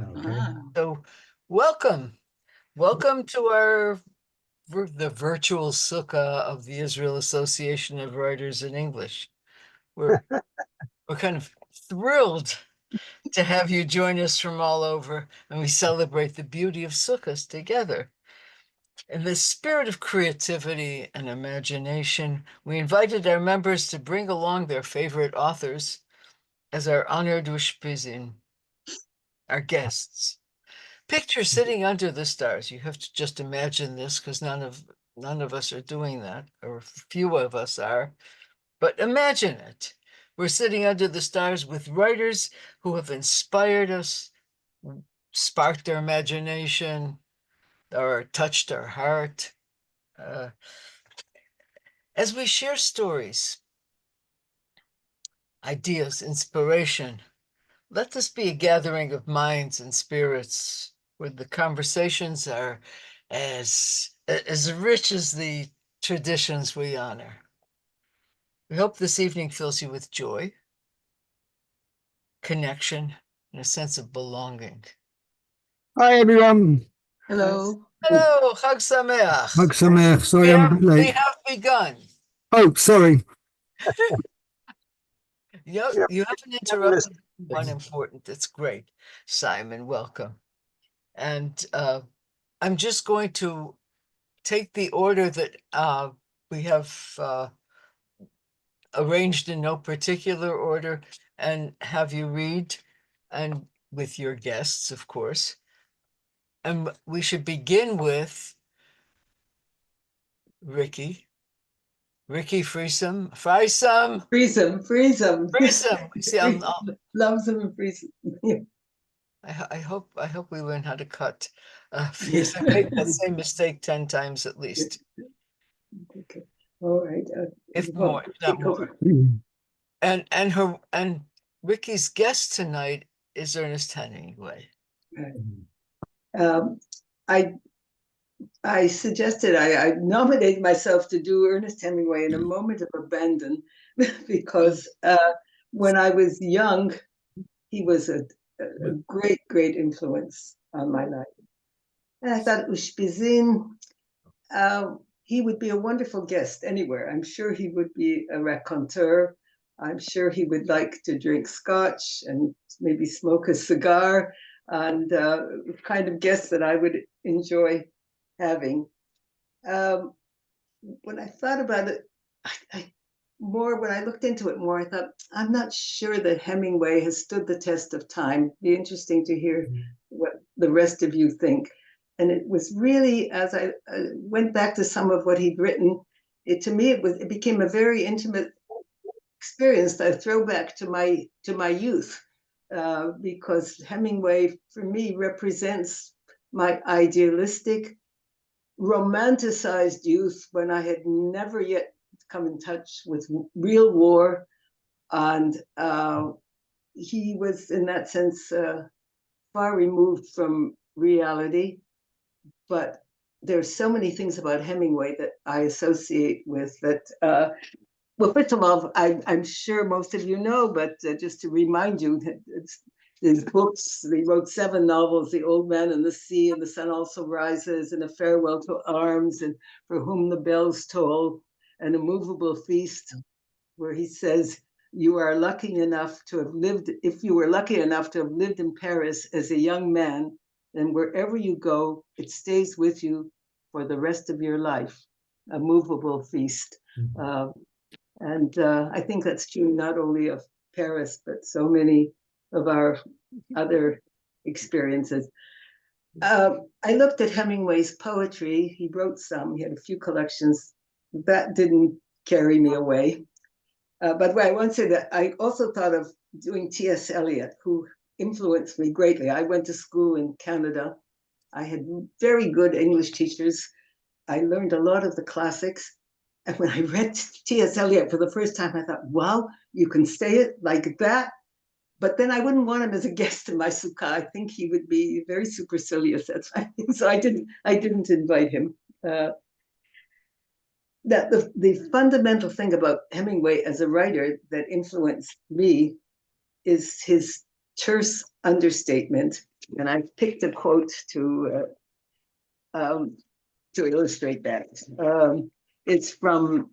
Okay. Ah, So, welcome, welcome to the virtual sukkah of the Israel Association of Writers in English. We're we're kind of thrilled to have you join us from all over, and we celebrate the beauty of sukkahs together. In the spirit of creativity and imagination, we invited our members to bring along their favorite authors as our honored ushpizin, our guests. Picture sitting under the stars. You have to just imagine this because none of us are doing that, or few of us are. But imagine it. We're sitting under the stars with writers who have inspired us, sparked our imagination, or touched our heart. Uh, as we share stories, ideas, inspiration, let this be a gathering of minds and spirits where the conversations are as rich as the traditions we honor. We hope this evening fills you with joy, connection, and a sense of belonging. Hi everyone. hello. Hello, Chag Sameach. Hag Sameach. We Sorry I'm a have bit we late. have begun. Oh, sorry. You, Yeah, you haven't never listen. interrupted one important. It's great. Simon, welcome. And I'm just going to take the order that we have arranged in no particular order and have you read, and with your guests, of course. And we should begin with Ricky. Ricky Freesome. Freesome. Freeze them, freeze them. Freesome. See, Loves them and freeze them. I hope we learn how to cut. Because I made that same mistake 10 times at least, Okay. All right. if Well, more, if not take more. over. And Ricky's guest tonight is Ernest Hemingway. Um, I I suggested I nominated myself to do Ernest Hemingway in a moment of abandon because when I was young, he was a great influence on my life. And I thought Ushpizin, he would be a wonderful guest anywhere. I'm sure he would be a raconteur. I'm sure he would like to drink scotch and maybe smoke a cigar, and kind of guest that I would enjoy having. Um, when I thought about it, I more when I looked into it more, I thought I'm not sure that Hemingway has stood the test of time. It'd be interesting to hear what the rest of you think. And it was really as I went back to some of what he'd written, it to me it became a very intimate experience, a throwback to my youth, because Hemingway for me represents my idealistic romanticized youth when I had never yet come in touch with real war. And he was, in that sense, far removed from reality. But there's so many things about Hemingway that I associate with that. Well, first of all, I'm sure most of you know, but just to remind you, his books, he wrote 7 novels, The Old Man and the Sea, and The Sun Also Rises, and A Farewell to Arms, and For Whom the Bells Toll, and A Movable Feast, where he says, you are lucky enough to have lived, if you were lucky enough to have lived in Paris as a young man, then wherever you go, it stays with you for the rest of your life. A movable feast. And I think that's true not only of Paris, but so many of our other experiences. I looked at Hemingway's poetry. He wrote some, he had a few collections. That didn't carry me away. But I want to say that I also thought of doing T.S. Eliot, who influenced me greatly. I went to school in Canada. I had very good English teachers. I learned a lot of the classics. And when I read T.S. Eliot for the first time, I thought, wow, you can say it like that. But then I wouldn't want him as a guest in my sukkah. I think he would be very supercilious. That's why. So I didn't invite him. That the fundamental thing about Hemingway as a writer that influenced me is his terse understatement. And I picked a quote to illustrate that. It's from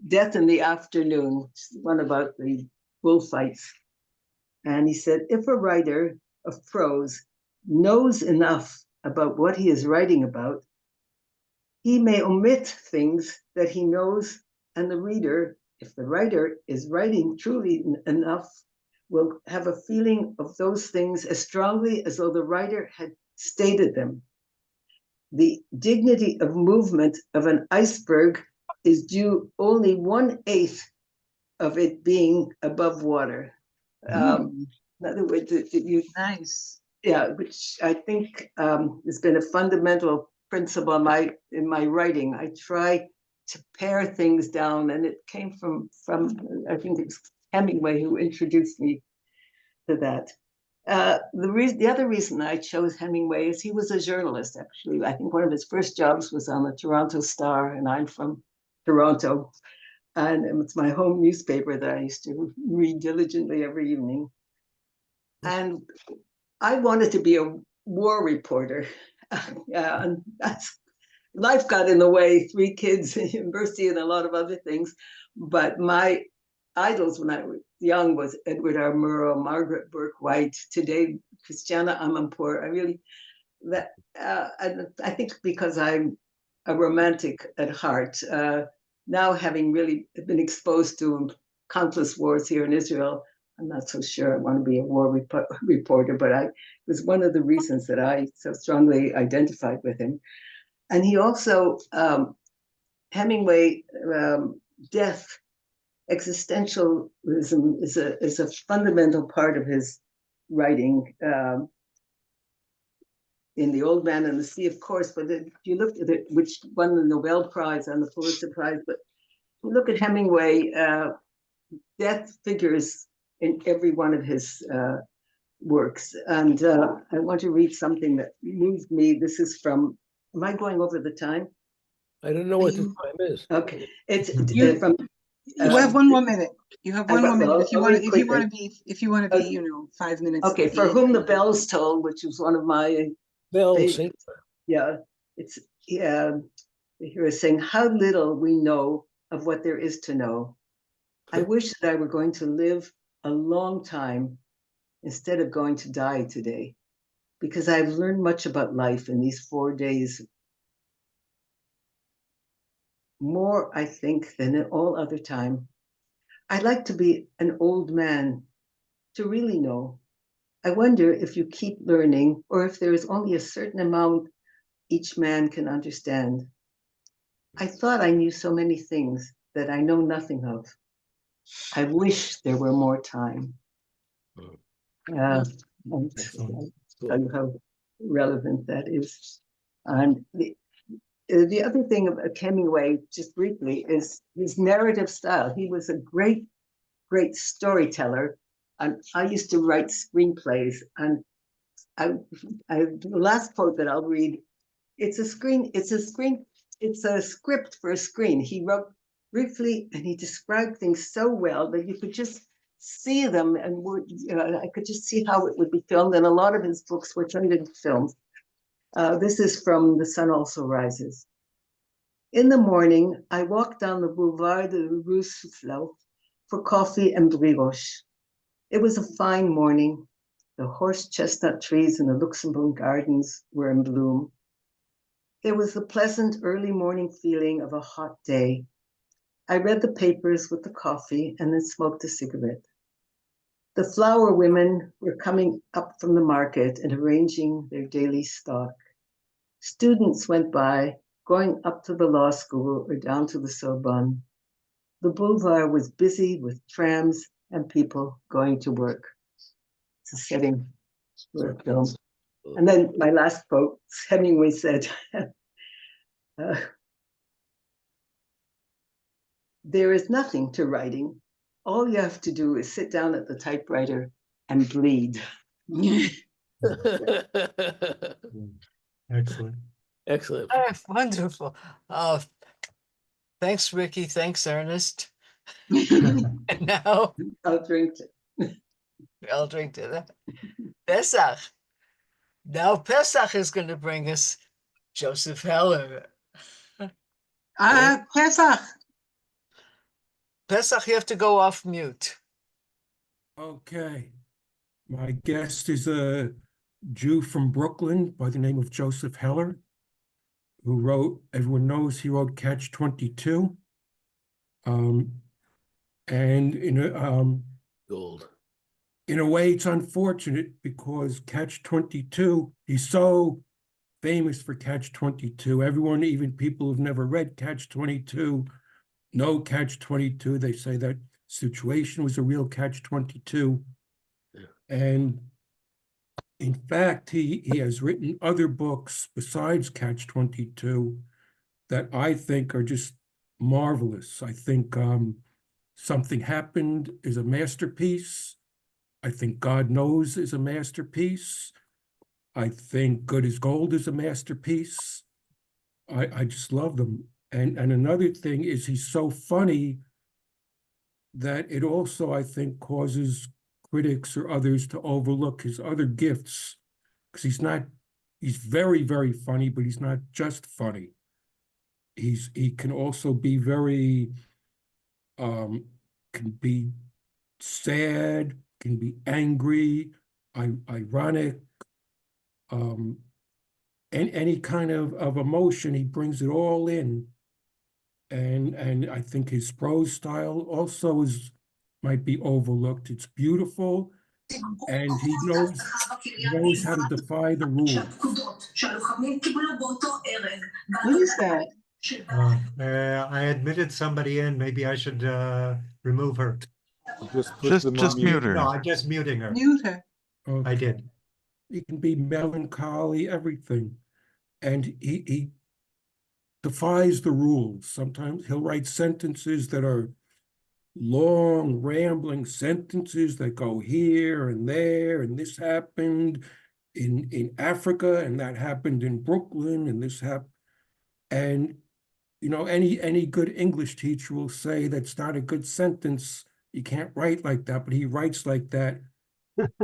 Death in the Afternoon, one about the bullfights. And he said, if a writer of prose knows enough about what he is writing about, he may omit things that he knows, and the reader, if the writer is writing truly enough, will have a feeling of those things as strongly as though the writer had stated them. The dignity of movement of an iceberg is due only 1/8 of it being above water. In other words, Nice. yeah, which I think has been a fundamental principle in my writing. I try to pare things down, and it came from I think it's Hemingway who introduced me to that. The other reason I chose Hemingway is he was a journalist, actually. I think one of his first jobs was on the Toronto Star, and I'm from Toronto. And it's my home newspaper that I used to read diligently every evening. And I wanted to be a war reporter. And life got in the way, 3 kids, university, and a lot of other things. But my idols when I was young was Edward R. Murrow, Margaret Burke White, today Christiana Amanpour. And I think because I'm a romantic at heart, now having really been exposed to countless wars here in Israel, I'm not so sure I want to be a war reporter, but it was one of the reasons that I so strongly identified with him. And he also, Hemingway, death, existentialism is a fundamental part of his writing. In The Old Man and the Sea, of course, but if you look at it, which won the Nobel Prize and the Pulitzer Prize, but you look at Hemingway, death figures in every one of his works. And I want to read something that moved me. This is from, am I going over the time? I don't know what the time is. Okay, it's You- from. You have 1 more minute. You have one more minute. well, If you I'll want to, read if you want quickly. to be, if you want to be, 5 minutes. Okay, at the For end. Whom the Bells Toll, which was one of my Bell They- Singer. yeah, it's here is saying how little we know of what there is to know. I wish that I were going to live a long time instead of going to die today, because I've learned much about life in these 4 days. More, I think, than in all other time. I'd like to be an old man to really know. I wonder if you keep learning, or if there is only a certain amount each man can understand. I thought I knew so many things that I know nothing of. I wish there were more time. And Excellent. tell you how relevant that is. And the other thing of Hemingway, just briefly, is his narrative style. He was a great, great storyteller. And I used to write screenplays. And the last quote that I'll read, it's a script for a screen. He wrote briefly and he described things so well that you could just see them, and I could just see how it would be filmed. And a lot of his books were turned into films. This is from The Sun Also Rises. In the morning, I walked down the Boulevard de Rue Soufflot for coffee and brioche. It was a fine morning. The horse chestnut trees in the Luxembourg Gardens were in bloom. There was the pleasant early morning feeling of a hot day. I read the papers with the coffee and then smoked a cigarette. The flower women were coming up from the market and arranging their daily stock. Students went by, going up to the law school or down to the Sorbonne. The boulevard was busy with trams and people going to work. It's a setting for a film. And then my last quote, Hemingway said, there is nothing to writing. All you have to do is sit down at the typewriter and bleed. Excellent. Excellent. Wonderful. Thanks, Ricky. Thanks, Ernest. And now I'll drink it. I'll drink to that. Pesach. Now Pesach is going to bring us Joseph Heller. Pesach. Pesach, you have to go off mute. Okay. My guest is a Jew from Brooklyn by the name of Joseph Heller, who wrote, everyone knows he wrote Catch 22. And Gold. in a way, it's unfortunate because Catch 22, he's so famous for Catch 22. Everyone, even people who've never read Catch 22, know Catch 22. They say that situation was a real Catch 22. Yeah. And in fact, he has written other books besides Catch 22 that I think are just marvelous. I think Something Happened is a masterpiece. I think God Knows is a masterpiece. I think Good as Gold is a masterpiece. I just love them. And another thing is he's so funny that it also, I think, causes critics or others to overlook his other gifts, because he's very, very funny, but he's not just funny. He can also be very, can be sad, can be angry, ironic, and any kind of emotion, he brings it all in. And I think his prose style also might be overlooked. It's beautiful, and he knows how to defy the rules. What is that? I admitted somebody in. Maybe I should remove her. Just mute her. No, I'm just muting her. Mute her. I did. He can be melancholy, everything. And he defies the rules. Sometimes he'll write sentences that are long, rambling sentences that go here and there, and this happened in Africa, and that happened in Brooklyn, and this happened. And any good English teacher will say that's not a good sentence. You can't write like that, but he writes like that,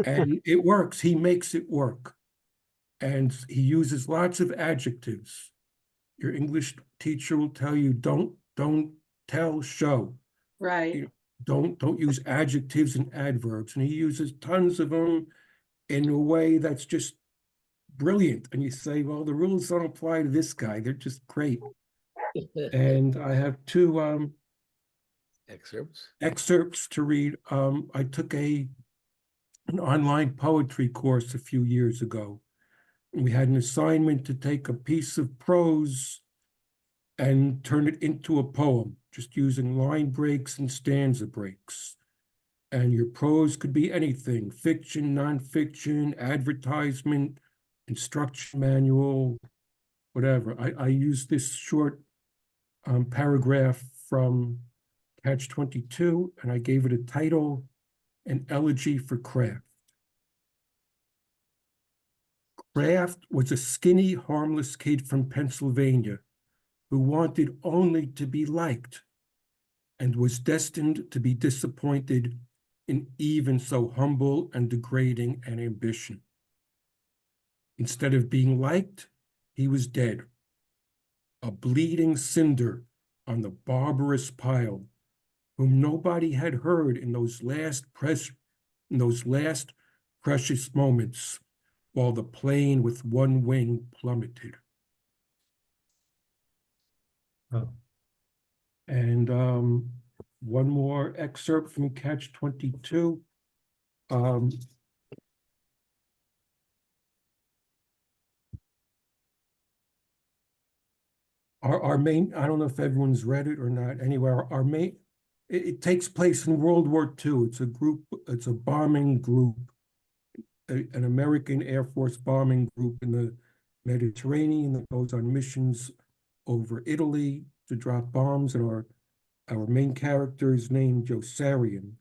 and it works. He makes it work, and he uses lots of adjectives. Your English teacher will tell you, don't tell, show. Right. Don't use adjectives and adverbs, and he uses tons of them in a way that's just brilliant. And you say, well, the rules don't apply to this guy. They're just great. And I have two excerpts to read. I took an online poetry course a few years ago. And we had an assignment to take a piece of prose and turn it into a poem, just using line breaks and stanza breaks. And your prose could be anything: fiction, nonfiction, advertisement, instruction manual, whatever. I used this short paragraph from Catch 22, and I gave it a title, An Elegy for Kraft. Kraft was a skinny, harmless kid from Pennsylvania who wanted only to be liked and was destined to be disappointed in even so humble and degrading an ambition. Instead of being liked, he was dead, a bleeding cinder on the barbarous pile, whom nobody had heard in those last precious moments while the plane with one wing plummeted. Oh. And one more excerpt from Catch 22. Our main, I don't know if everyone's read it or not. Anyway, our main, it takes place in World War II. It's a bombing group, an American Air Force bombing group in the Mediterranean that goes on missions over Italy to drop bombs, and our main character is named Josarian.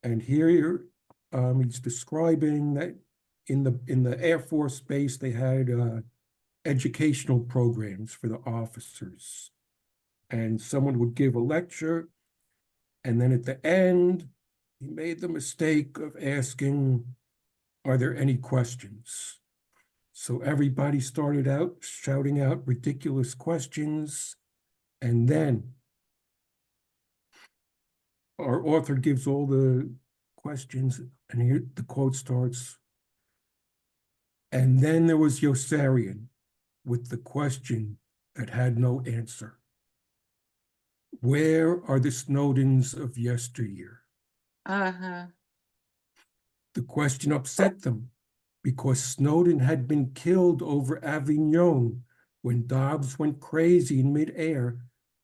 And here he's describing that in the Air Force base they had educational programs for the officers, and someone would give a lecture, and then at the end he made the mistake of asking, Are there any questions? So everybody started out shouting out ridiculous questions, and then our author gives all the questions, and here the quote starts. And then there was Yossarian with the question that had no answer. Where are the Snowdens of yesteryear? Uh-huh. The question upset them because Snowden had been killed over Avignon when Dobbs went crazy in midair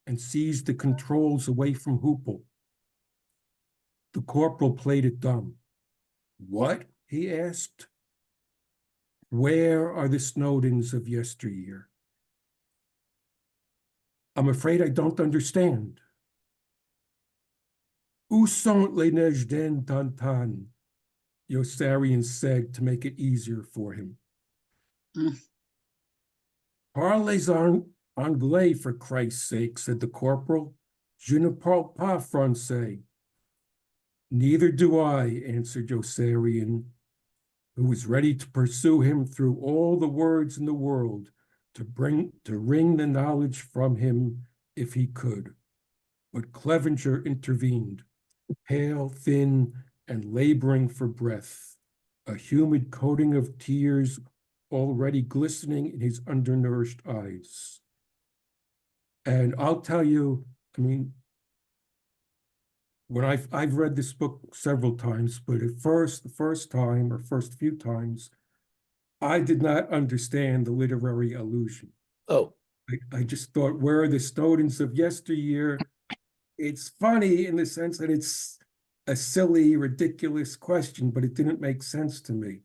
and seized the controls away from Hoople. The corporal played it dumb. What? He asked. Where are the Snowdens of yesteryear? I'm afraid I don't understand. Où sont les neiges d'antan? Yossarian said to make it easier for him. Mm. Parlez anglais, for Christ's sake, said the corporal. Je ne parle pas français. Neither do I, answered Yossarian, who was ready to pursue him through all the words in the world, to wring the knowledge from him if he could. But Clevenger intervened, pale, thin, and laboring for breath, a humid coating of tears already glistening in his undernourished eyes. And I'll tell you, I mean, when I've read this book several times, but the first time or first few times, I did not understand the literary allusion. Oh, I just thought, where are the Snowdens of yesteryear? It's funny in the sense that it's a silly, ridiculous question, but it didn't make sense to me.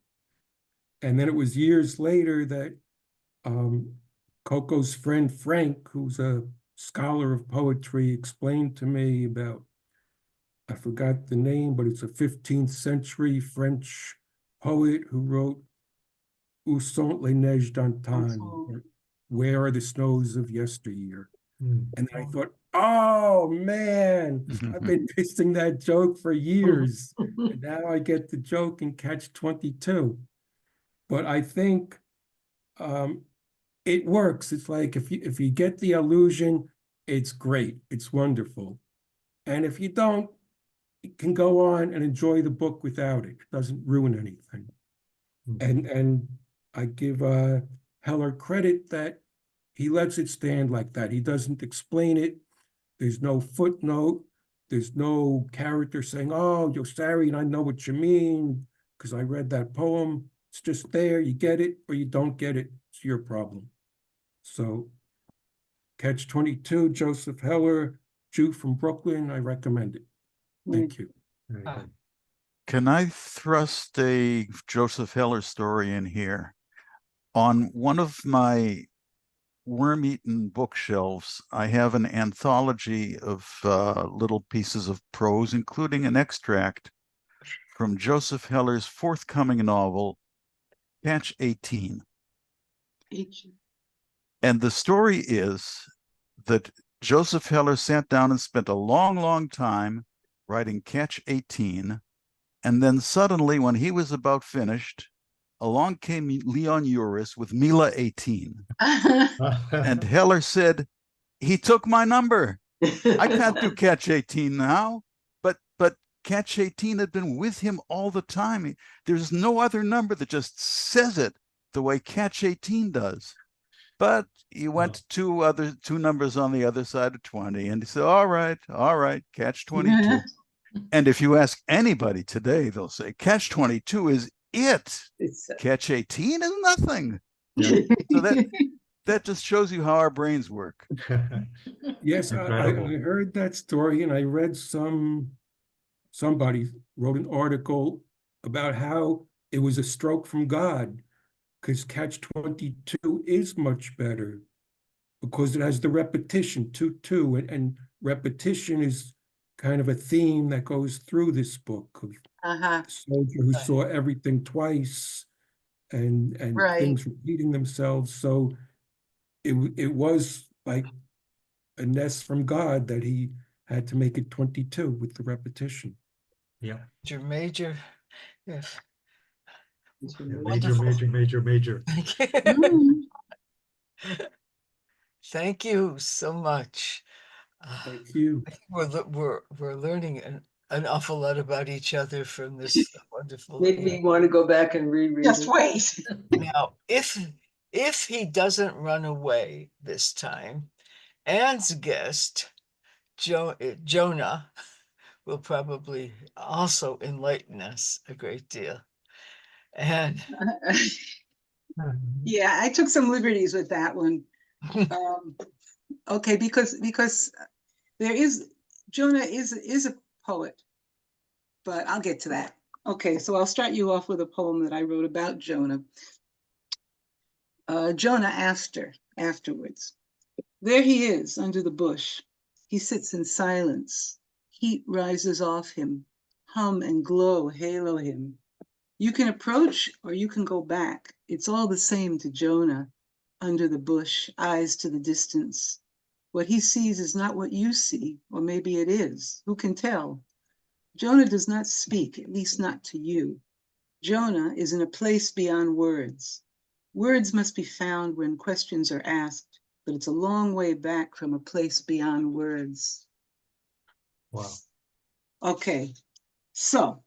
And then it was years later that Coco's friend Frank, who's a scholar of poetry, explained to me about, I forgot the name, but it's a 15th century French poet who wrote Où sont les neiges d'antan? Or, where are the snows of yesteryear? Mm. And then I thought, oh man, I've been missing that joke for years. And now I get the joke in Catch 22. But I think it works. It's like if you get the illusion, it's great. It's wonderful. And if you don't, you can go on and enjoy the book without it. It doesn't ruin anything. And I give Heller credit that he lets it stand like that. He doesn't explain it. There's no footnote. There's no character saying, oh, Yossarian, I know what you mean because I read that poem. It's just there. You get it or you don't get it. It's your problem. So Catch 22, Joseph Heller, Jew from Brooklyn. I recommend it. Thank you. Very good. Can I thrust a Joseph Heller story in here? On one of my worm-eaten bookshelves, I have an anthology of little pieces of prose, including an extract from Joseph Heller's forthcoming novel, Catch 18. And the story is that Joseph Heller sat down and spent a long, long time writing Catch 18. And then suddenly, when he was about finished, along came Leon Uris with Mila 18. And Heller said, he took my number. I can't do Catch 18 now. But Catch 18 had been with him all the time. There's no other number that just says it the way Catch 18 does. But he went two numbers on the other side of 20, and he said, all right, Catch 22. And if you ask anybody today, they'll say Catch 22 is it. Catch 18 is nothing. Yeah. So that just shows you how our brains work. Yes, I heard that story, and I read somebody wrote an article about how it was a stroke from God, because Catch 22 is much better because it has the repetition, 2-2, and repetition is kind of a theme that goes through this book of a soldier who saw everything twice and things repeating themselves. So it was like a nest from God that he had to make it 22 with the repetition. Yeah. Major, yes. Yeah, major, Wonderful. major, major, major. Mm. Thank you so much. Thank you. I think we're learning an awful lot about each other from this wonderful. Made me want to go back and reread Just it. wait. Now, if he doesn't run away this time, Anne's guest, Jonah, will probably also enlighten us a great deal. And Yeah, I took some liberties with that one. Okay, because there is Jonah is a poet, but I'll get to that. Okay, so I'll start you off with a poem that I wrote about Jonah. Jonah afterwards. There he is under the bush. He sits in silence. Heat rises off him. Hum and glow halo him. You can approach or you can go back. It's all the same to Jonah. Under the bush, eyes to the distance. What he sees is not what you see, or maybe it is. Who can tell? Jonah does not speak, at least not to you. Jonah is in a place beyond words. Words must be found when questions are asked, but it's a long way back from a place beyond words. Wow. Okay, so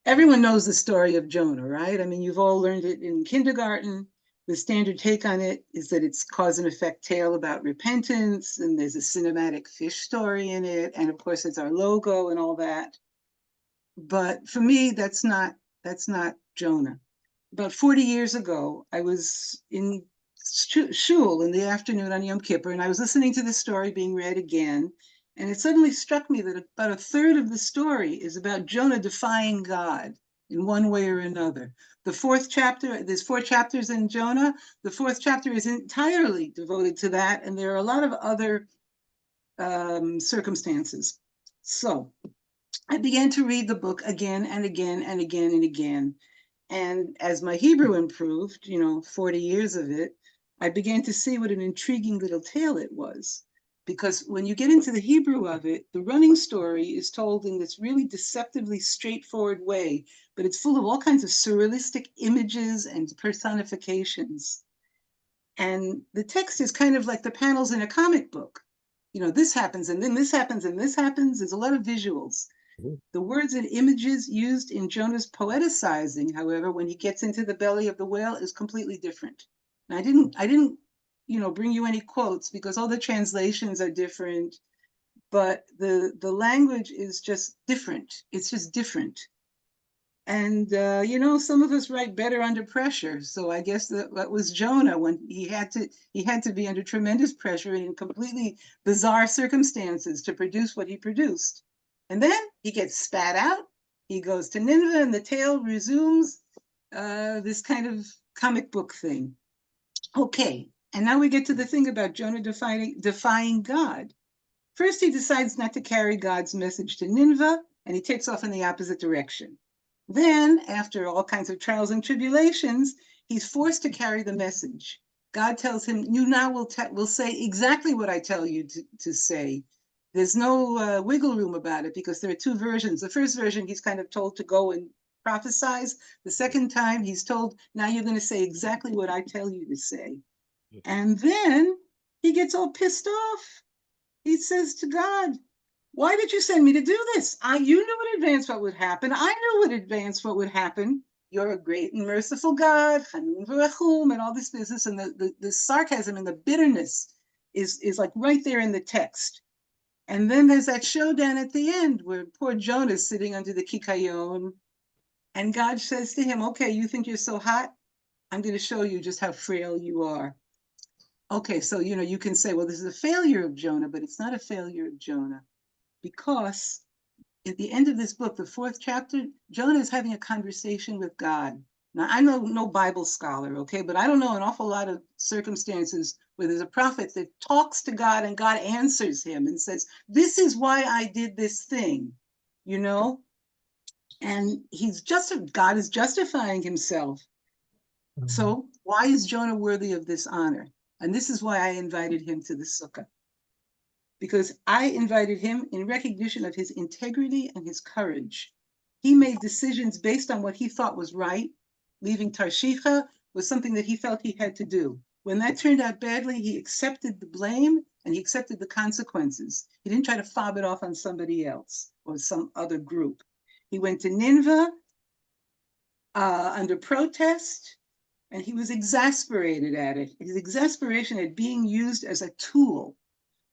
everyone knows the story of Jonah, right? I mean, you've all learned it in kindergarten. The standard take on it is that it's cause and effect tale about repentance, and there's a cinematic fish story in it, and of course it's our logo and all that. But for me, that's not Jonah. About 40 years ago, I was in shul in the afternoon on Yom Kippur, and I was listening to the story being read again, and it suddenly struck me that about a third of the story is about Jonah defying God in one way or another. The fourth chapter, there's 4 chapters in Jonah. The fourth chapter is entirely devoted to that, and there are a lot of other circumstances. So I began to read the book again and again and again and again. And as my Hebrew improved, 40 years of it, I began to see what an intriguing little tale it was. Because when you get into the Hebrew of it, the running story is told in this really deceptively straightforward way, but it's full of all kinds of surrealistic images and personifications. And the text is kind of like the panels in a comic book. This happens, and then this happens, and this happens. There's a lot of visuals. The words and images used in Jonah's poeticizing, however, when he gets into the belly of the whale, is completely different. And I didn't, bring you any quotes because all the translations are different, but the language is just different. It's just different. And some of us write better under pressure. So I guess that was Jonah when he had to be under tremendous pressure and in completely bizarre circumstances to produce what he produced. And then he gets spat out. He goes to Nineveh, and the tale resumes this kind of comic book thing. Okay, and now we get to the thing about Jonah defying God. First, he decides not to carry God's message to Nineveh, and he takes off in the opposite direction. Then, after all kinds of trials and tribulations, he's forced to carry the message. God tells him, you now will say exactly what I tell you to say. There's no wiggle room about it because there are 2 versions. The first version, he's kind of told to go and prophesize. The second time, he's told, now you're going to say exactly what I tell you to say. And then he gets all pissed off. He says to God, why did you send me to do this? You knew in advance what would happen. I knew in advance what would happen. You're a great and merciful God, Chanun v'Rachum, and all this business. And the sarcasm and the bitterness is like right there in the text. And then there's that showdown at the end where poor Jonah's sitting under the kikayon. And God says to him, okay, you think you're so hot? I'm going to show you just how frail you are. Okay, so, you can say, well, this is a failure of Jonah, but it's not a failure of Jonah. Because at the end of this book, the 4th chapter, Jonah is having a conversation with God. Now, I'm no Bible scholar, okay, but I don't know an awful lot of circumstances where there's a prophet that talks to God and God answers him and says, this is why I did this thing, and God is justifying himself. So why is Jonah worthy of this honor? And this is why I invited him to the sukkah. Because I invited him in recognition of his integrity and his courage. He made decisions based on what he thought was right, leaving Tarshiha was something that he felt he had to do. When that turned out badly, he accepted the blame and he accepted the consequences. He didn't try to fob it off on somebody else or some other group. He went to Nineveh under protest, and he was exasperated at it. His exasperation at being used as a tool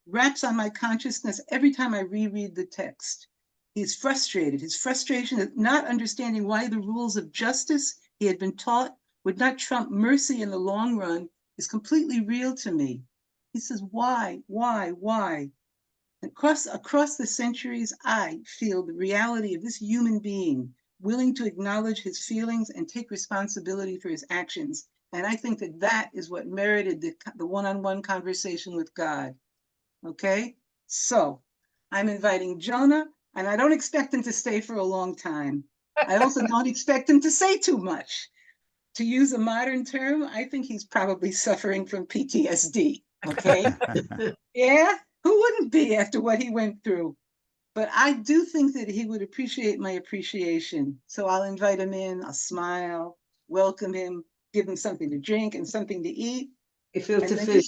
raps on my consciousness every time I reread the text. He's frustrated. His frustration at not understanding why the rules of justice he had been taught would not trump mercy in the long run is completely real to me. He says, why? Across the centuries, I feel the reality of this human being willing to acknowledge his feelings and take responsibility for his actions. And I think that that is what merited the one-on-one conversation with God. Okay? So I'm inviting Jonah, and I don't expect him to stay for a long time. I also don't expect him to say too much. To use a modern term, I think he's probably suffering from PTSD. Okay? Yeah? Who wouldn't be after what he went through? But I do think that he would appreciate my appreciation. So I'll invite him in, I'll smile, welcome him, give him something to drink and something to eat. Gefilte fish.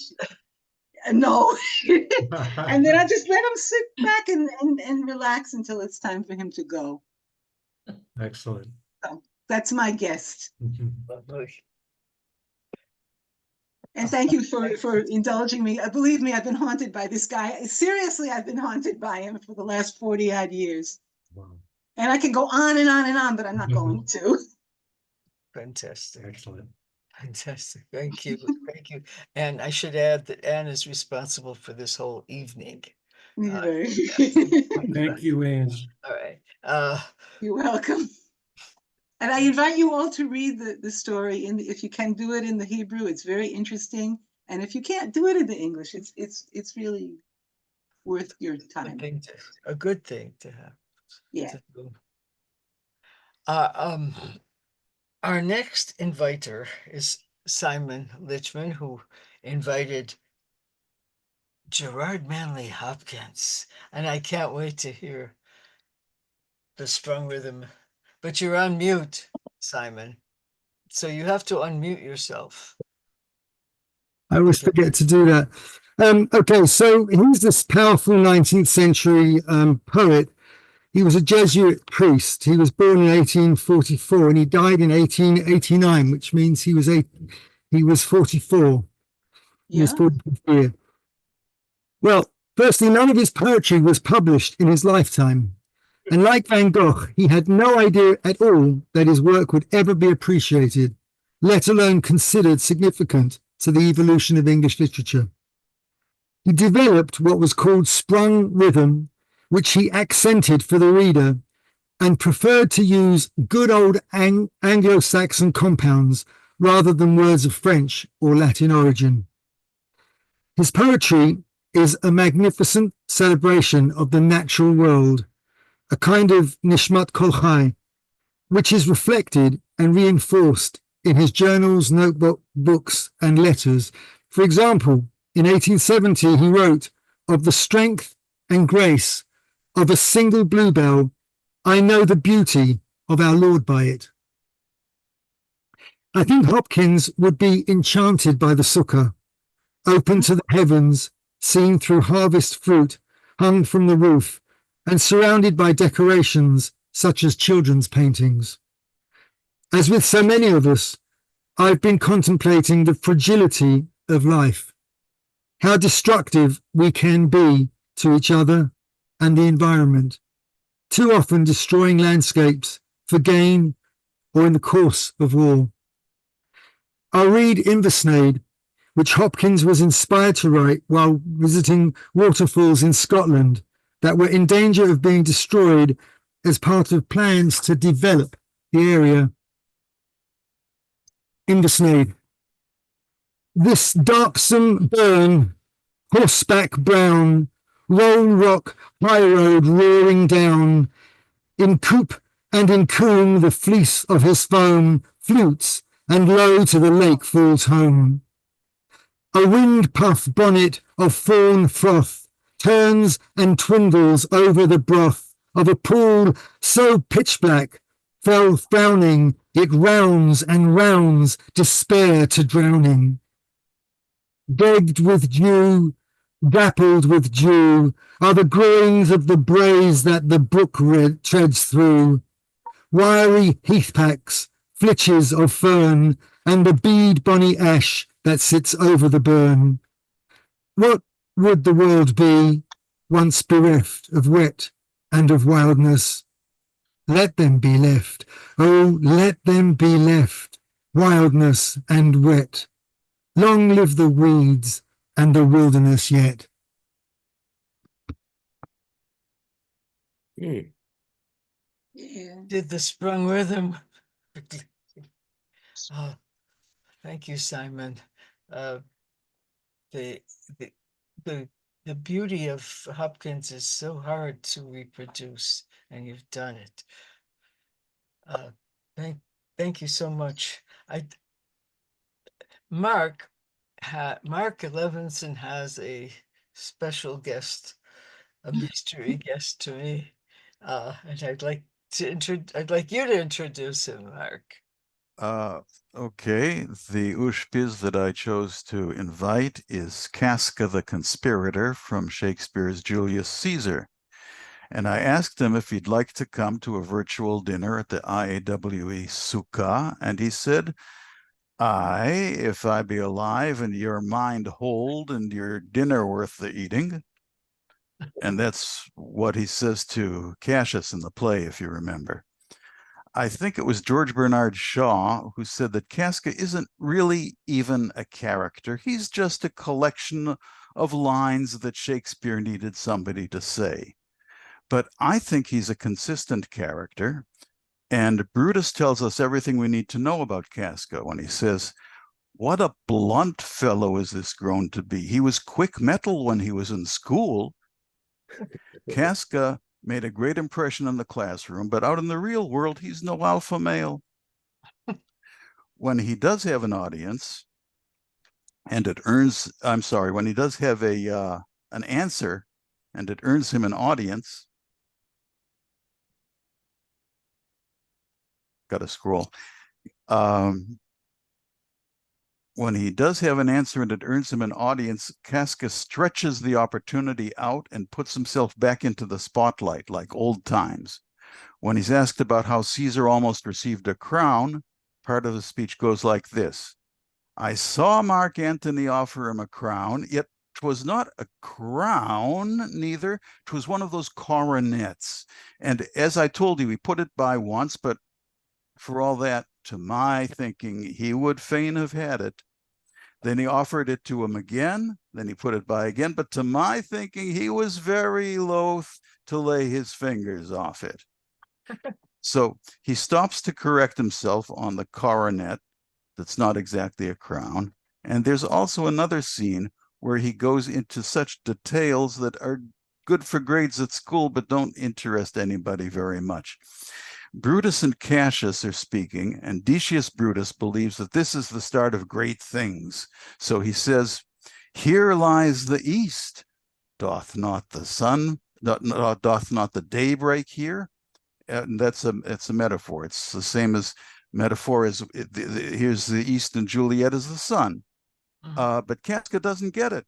No. And then I just let him sit back and relax until it's time for him to go. Excellent. So that's my guest. Lovely. And thank you for indulging me. Believe me, I've been haunted by this guy. Seriously, I've been haunted by him for the last 40 odd years. Wow. And I can go on and on and on, but I'm not going to. Fantastic. Excellent. Fantastic. Thank you. Thank you. And I should add that Anne is responsible for this whole evening. Thank you, Anne. All right. You're welcome. And I invite you all to read the story if you can do it in the Hebrew. It's very interesting. And if you can't do it in the English, it's really worth your time. A good thing to have. Yeah. To do. Our next inviter is Simon Lichman, who invited Gerard Manley Hopkins, and I can't wait to hear the strong rhythm. But you're on mute, Simon, so you have to unmute yourself. I always forget to do that. Okay, so he's this powerful 19th century poet. He was a Jesuit priest. He was born in 1844 and he died in 1889, which means he was 44. He was 44. Well, firstly, none of his poetry was published in his lifetime. And like Van Gogh, he had no idea at all that his work would ever be appreciated, let alone considered significant to the evolution of English literature. He developed what was called sprung rhythm, which he accented for the reader, and preferred to use good old Anglo-Saxon compounds rather than words of French or Latin origin. His poetry is a magnificent celebration of the natural world, a kind of nishmat kol chai, which is reflected and reinforced in his journals, notebooks, and letters. For example, in 1870, he wrote, "Of the strength and grace of a single bluebell, I know the beauty of our Lord by it." I think Hopkins would be enchanted by the sukkah, open to the heavens, seen through harvest fruit hung from the roof, and surrounded by decorations such as children's paintings. As with so many of us, I've been contemplating the fragility of life, how destructive we can be to each other and the environment, too often destroying landscapes for gain or in the course of war. I'll read Inversnaid, which Hopkins was inspired to write while visiting waterfalls in Scotland that were in danger of being destroyed as part of plans to develop the area. Inversnaid. This darksome burn, horseback brown, roll rock high road roaring down, in coop and in coombe the fleece of his foam flutes, and low to the lake falls home. A wind puff bonnet of fawn froth turns and twindles over the broth of a pool so pitch black, fell frowning it rounds and rounds despair to drowning. Begged with dew, dappled with dew, are the groins of the braes that the brook treads through. Wiry heathpacks, flitches of fern, and the bead bonny ash that sits over the burn. What would the world be, once bereft of wet and of wildness? Let them be left, oh, let them be left, wildness and wet. Long live the weeds and the wilderness yet. Hmm. Yeah. Did the sprung rhythm. Oh, thank you, Simon. Uh, the, the, the, the beauty of Hopkins is so hard to reproduce, and you've done it. Uh, thank you so much. Mark Levinson has a special guest, a mystery guest to me, and I'd like you to introduce him, Mark. Okay, the Ushpiz that I chose to invite is Casca the Conspirator from Shakespeare's Julius Caesar. And I asked him if he'd like to come to a virtual dinner at the IAWE Sukkah, and he said, "Aye, if I be alive and your mind hold and your dinner worth the eating." And that's what he says to Cassius in the play, if you remember. I think it was George Bernard Shaw who said that Casca isn't really even a character. He's just a collection of lines that Shakespeare needed somebody to say. But I think he's a consistent character. And Brutus tells us everything we need to know about Casca when he says, "What a blunt fellow is this grown to be. He was quick metal when he was in school." Casca made a great impression in the classroom, but out in the real world, he's no alpha male. When he does have an audience, and it earns, I'm sorry, when he does have an answer, and it earns him an audience, got to scroll. When he does have an answer and it earns him an audience, Casca stretches the opportunity out and puts himself back into the spotlight like old times. When he's asked about how Caesar almost received a crown, part of the speech goes like this: "I saw Mark Antony offer him a crown, yet 'twas not a crown, neither. 'Twas one of those coronets. And as I told you, he put it by once, but for all that, to my thinking, he would fain have had it. Then he offered it to him again, then he put it by again, but to my thinking, he was very loath to lay his fingers off it." So he stops to correct himself on the coronet that's not exactly a crown. And there's also another scene where he goes into such details that are good for grades at school, but don't interest anybody very much. Brutus and Cassius are speaking, and Decius Brutus believes that this is the start of great things. So he says, "Here lies the east. Doth not the sun, doth not the day break here?" And it's a metaphor. It's the same as metaphor as here's the east and Juliet is the sun. But Casca doesn't get it.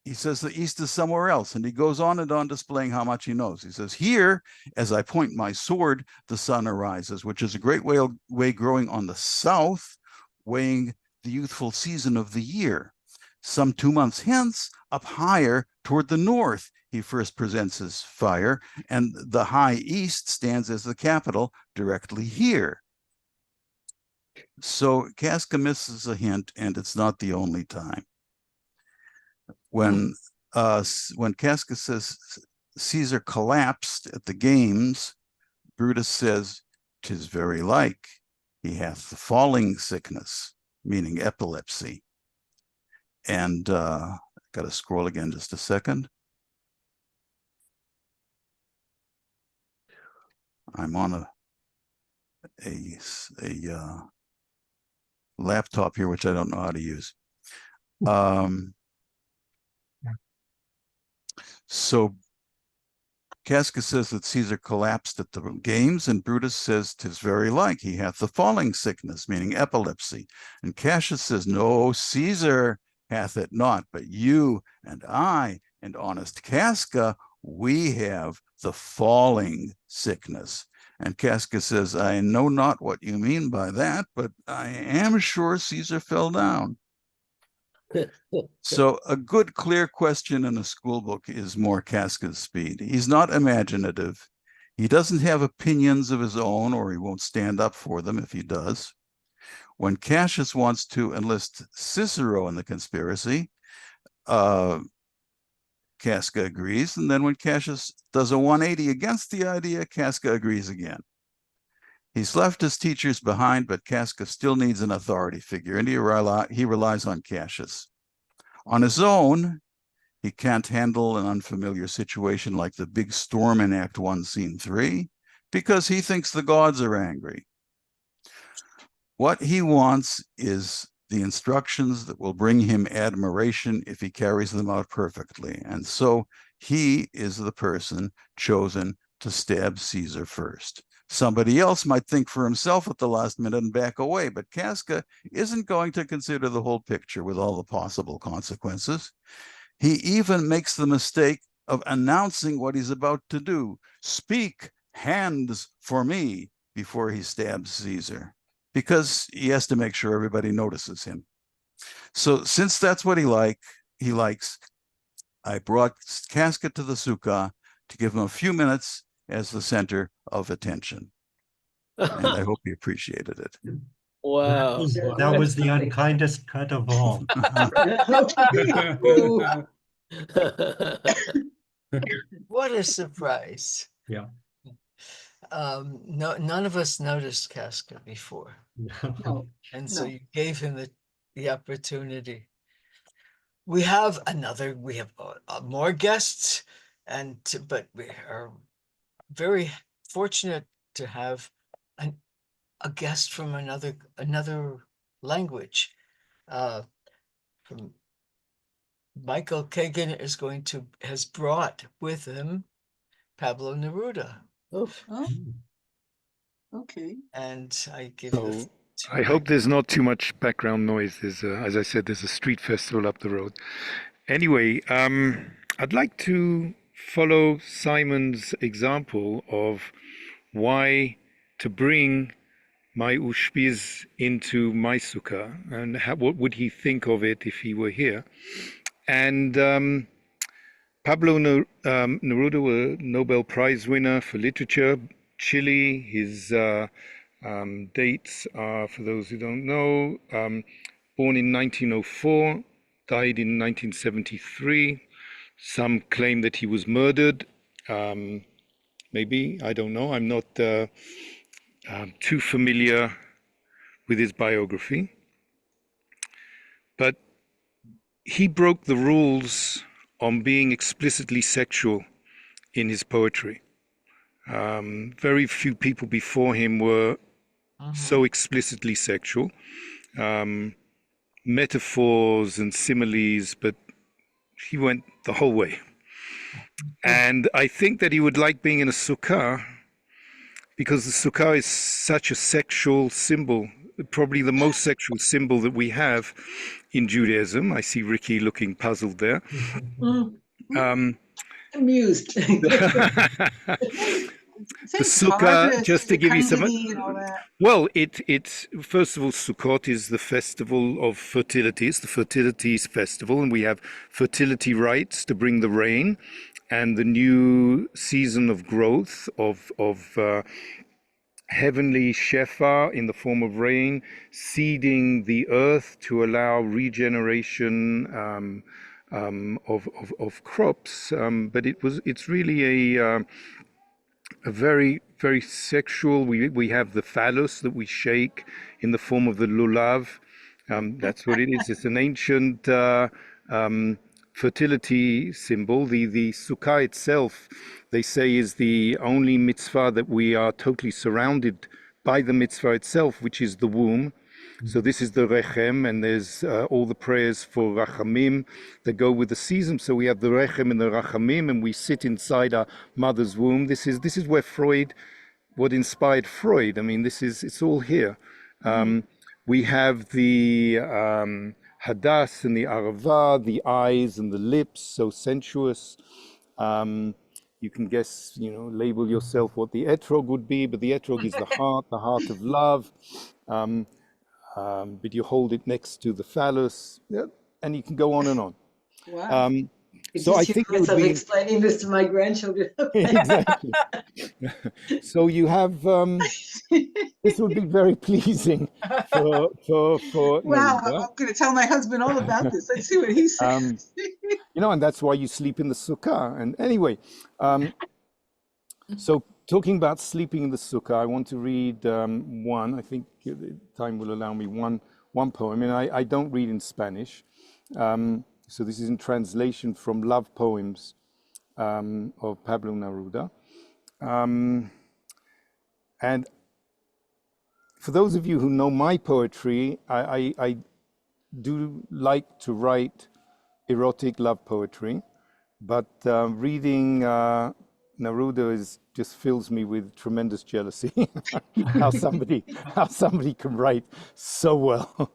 He says the east is somewhere else, and he goes on and on displaying how much he knows. He says, "Here, as I point my sword, the sun arises, which is a great way growing on the south, weighing the youthful season of the year. Some 2 months hence, up higher toward the north, he first presents his fire, and the high east stands as the capital directly here." So Casca misses a hint, and it's not the only time. When Casca says Caesar collapsed at the games, Brutus says, "'Tis very like he hath the falling sickness," meaning epilepsy. And got to scroll again just a second. I'm on a laptop here, which I don't know how to use. So Casca says that Caesar collapsed at the games, and Brutus says 'tis very like he hath the falling sickness, meaning epilepsy. And Cassius says, no, Caesar hath it not, but you and I and honest Casca, we have the falling sickness. And Casca says, I know not what you mean by that, but I am sure Caesar fell down. So a good, clear question in a school book is more Casca's speed. He's not imaginative. He doesn't have opinions of his own, or he won't stand up for them if he does. When Cassius wants to enlist Cicero in the conspiracy, Casca agrees. And then when Cassius does a 180 against the idea, Casca agrees again. He's left his teachers behind, but Casca still needs an authority figure, and he relies on Cassius. On his own, he can't handle an unfamiliar situation like the big storm in Act 1, Scene 3, because he thinks the gods are angry. What he wants is the instructions that will bring him admiration if he carries them out perfectly. And so he is the person chosen to stab Caesar first. Somebody else might think for himself at the last minute and back away, but Casca isn't going to consider the whole picture with all the possible consequences. He even makes the mistake of announcing what he's about to do. Speak, hands for me, before he stabs Caesar, because he has to make sure everybody notices him. So since that's what he likes, I brought Casca to the sukkah to give him a few minutes as the center of attention. And I hope he appreciated it. Wow. That was the unkindest cut of all. What a surprise. Yeah. No, none of us noticed Casca before. No, And so No. you gave him the opportunity. We have more guests, but we are very fortunate to have a guest from another language. From Michael Kagan has brought with him Pablo Neruda, Oh, okay. and I give So the I hope there's not too much background noise. There's, as I said, there's a street festival up the road. Anyway, I'd like to follow Simon's example of why to bring my ushpiz into my sukkah, and what would he think of it if he were here. And Pablo Neruda, a Nobel Prize winner for literature, Chile. His dates are, for those who don't know, born in 1904, died in 1973. Some claim that he was murdered. Maybe, I don't know. I'm not too familiar with his biography. But he broke the rules on being explicitly sexual in his poetry. Very few people before him were so explicitly sexual. Metaphors and similes, but he went the whole way. And I think that he would like being in a sukkah, because the sukkah is such a sexual symbol, probably the most sexual symbol that we have in Judaism. I see Ricky looking puzzled there. Amused. The sukkah, just to give you some. Well, it's first of all, Sukkot is the festival of fertility. It's the fertilities festival, and we have fertility rites to bring the rain and the new season of growth of heavenly shefa in the form of rain, seeding the earth to allow regeneration of crops. But it's really a very, very sexual. We have the phallus that we shake in the form of the lulav. That's what it is. It's an ancient fertility symbol. The sukkah itself, they say, is the only mitzvah that we are totally surrounded by the mitzvah itself, which is the womb. So this is the Rechem, and there's all the prayers for Rachamim that go with the season. So we have the Rechem and the Rachamim, and we sit inside our mother's womb. This is where Freud, what inspired Freud. I mean, it's all here. We have the Hadass and the Arava, the eyes and the lips, so sensuous. You can guess, label yourself what the etrog would be, but the etrog is the heart of love. But you hold it next to the phallus, and you can go on and on. Wow. So I think it would be explaining this to my grandchildren. exactly. So you have this would be very pleasing for Wow, Neruda. I'm going to tell my husband all about this. Let's see what he says. And that's why you sleep in the sukkah. And anyway, so talking about sleeping in the sukkah, I want to read one. I think time will allow me one poem, and I don't read in Spanish. So this is in translation from Love Poems of Pablo Neruda. And for those of you who know my poetry, I do like to write erotic love poetry, but reading Neruda just fills me with tremendous jealousy. how somebody can write so well,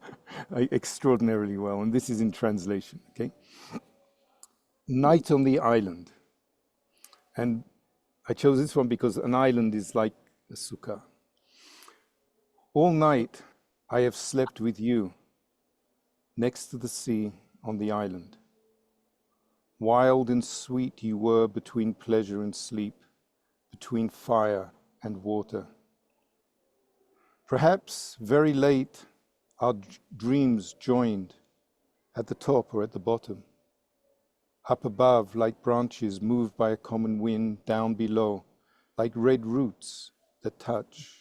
extraordinarily well. And this is in translation. Okay. Night on the island, and I chose this one because an island is like a sukkah. All night I have slept with you next to the sea on the island. Wild and sweet you were between pleasure and sleep, between fire and water. Perhaps very late our dreams joined at the top or at the bottom. Up above, like branches moved by a common wind, down below, like red roots that touch.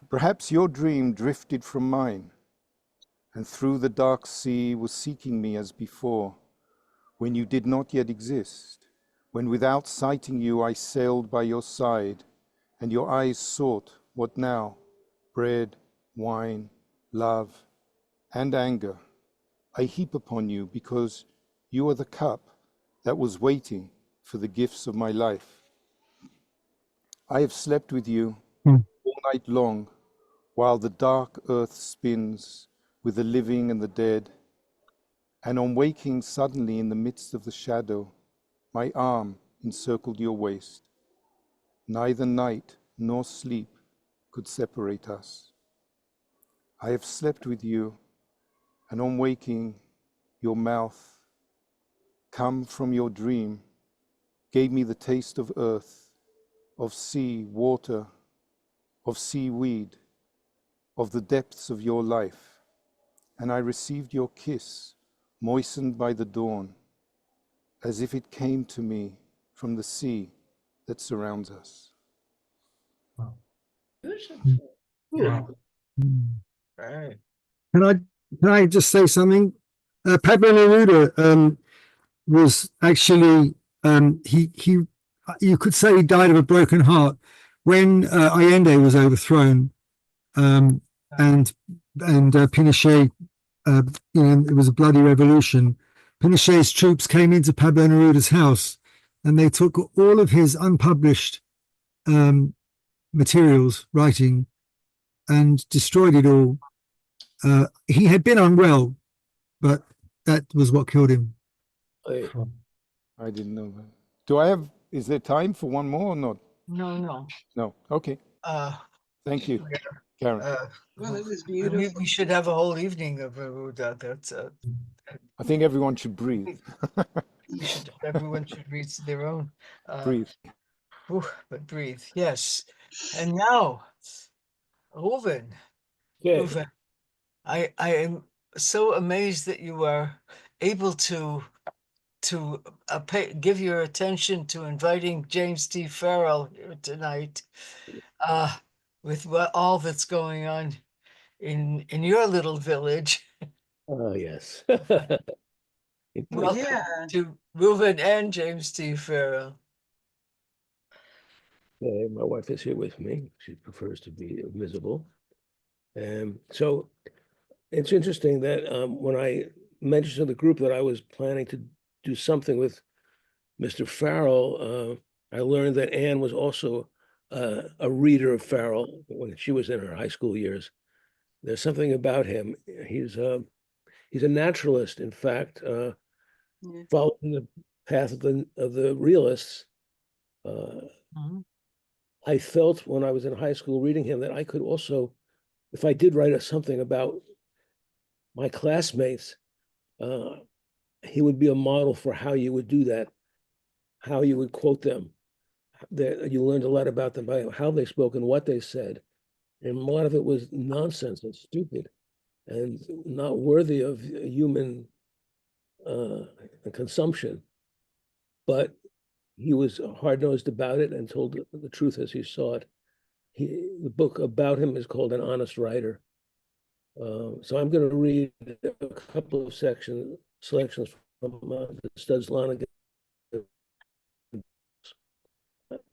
Perhaps your dream drifted from mine, and through the dark sea was seeking me as before, when you did not yet exist, when without sighting you I sailed by your side, and your eyes sought what now? Bread, wine, love, and anger I heap upon you, because you are the cup that was waiting for the gifts of my life. I have slept with you all night long, while the dark earth spins with the living and the dead. And on waking suddenly in the midst of the shadow, my arm encircled your waist. Neither night nor sleep could separate us. I have slept with you, and on waking, your mouth, come from your dream, gave me the taste of earth, of sea, water, of seaweed, of the depths of your life. And I received your kiss, moistened by the dawn, as if it came to me from the sea that surrounds us. Wow. Wow. Right. Can I just say something? Pablo Neruda was actually he you could say he died of a broken heart when Allende was overthrown, and Pinochet. It was a bloody revolution. Pinochet's troops came into Pablo Neruda's house, and they took all of his unpublished materials, writing, and destroyed it all. He had been unwell, but that was what killed him. I didn't know that. Is there time for one more or not? No. No. Okay. Thank you, Karen. Well, it was beautiful. We should have a whole evening of Neruda. That's I think everyone should breathe. everyone should read their own. Breathe. But breathe, yes. And now, Reuven. Okay. Reuven, I am so amazed that you are able to give your attention to inviting James T. Farrell here tonight, with all that's going on in your little village. Oh, yes. Welcome Yeah. to Reuven and James T. Farrell. Okay, my wife is here with me. She prefers to be visible. So it's interesting that when I mentioned to the group that I was planning to do something with Mr. Farrell, I learned that Anne was also a reader of Farrell when she was in her high school years. There's something about him. He's a naturalist, in fact, Yeah. following the path of the realists. I felt when I was in high school reading him that I could also, if I did write something about my classmates, he would be a model for how you would do that, how you would quote them. You learned a lot about them by how they spoke and what they said. And a lot of it was nonsense and stupid and not worthy of human consumption. But he was hard-nosed about it and told the truth as he saw it. The book about him is called An Honest Writer. So I'm going to read a couple of selections from the Studs Lanigan,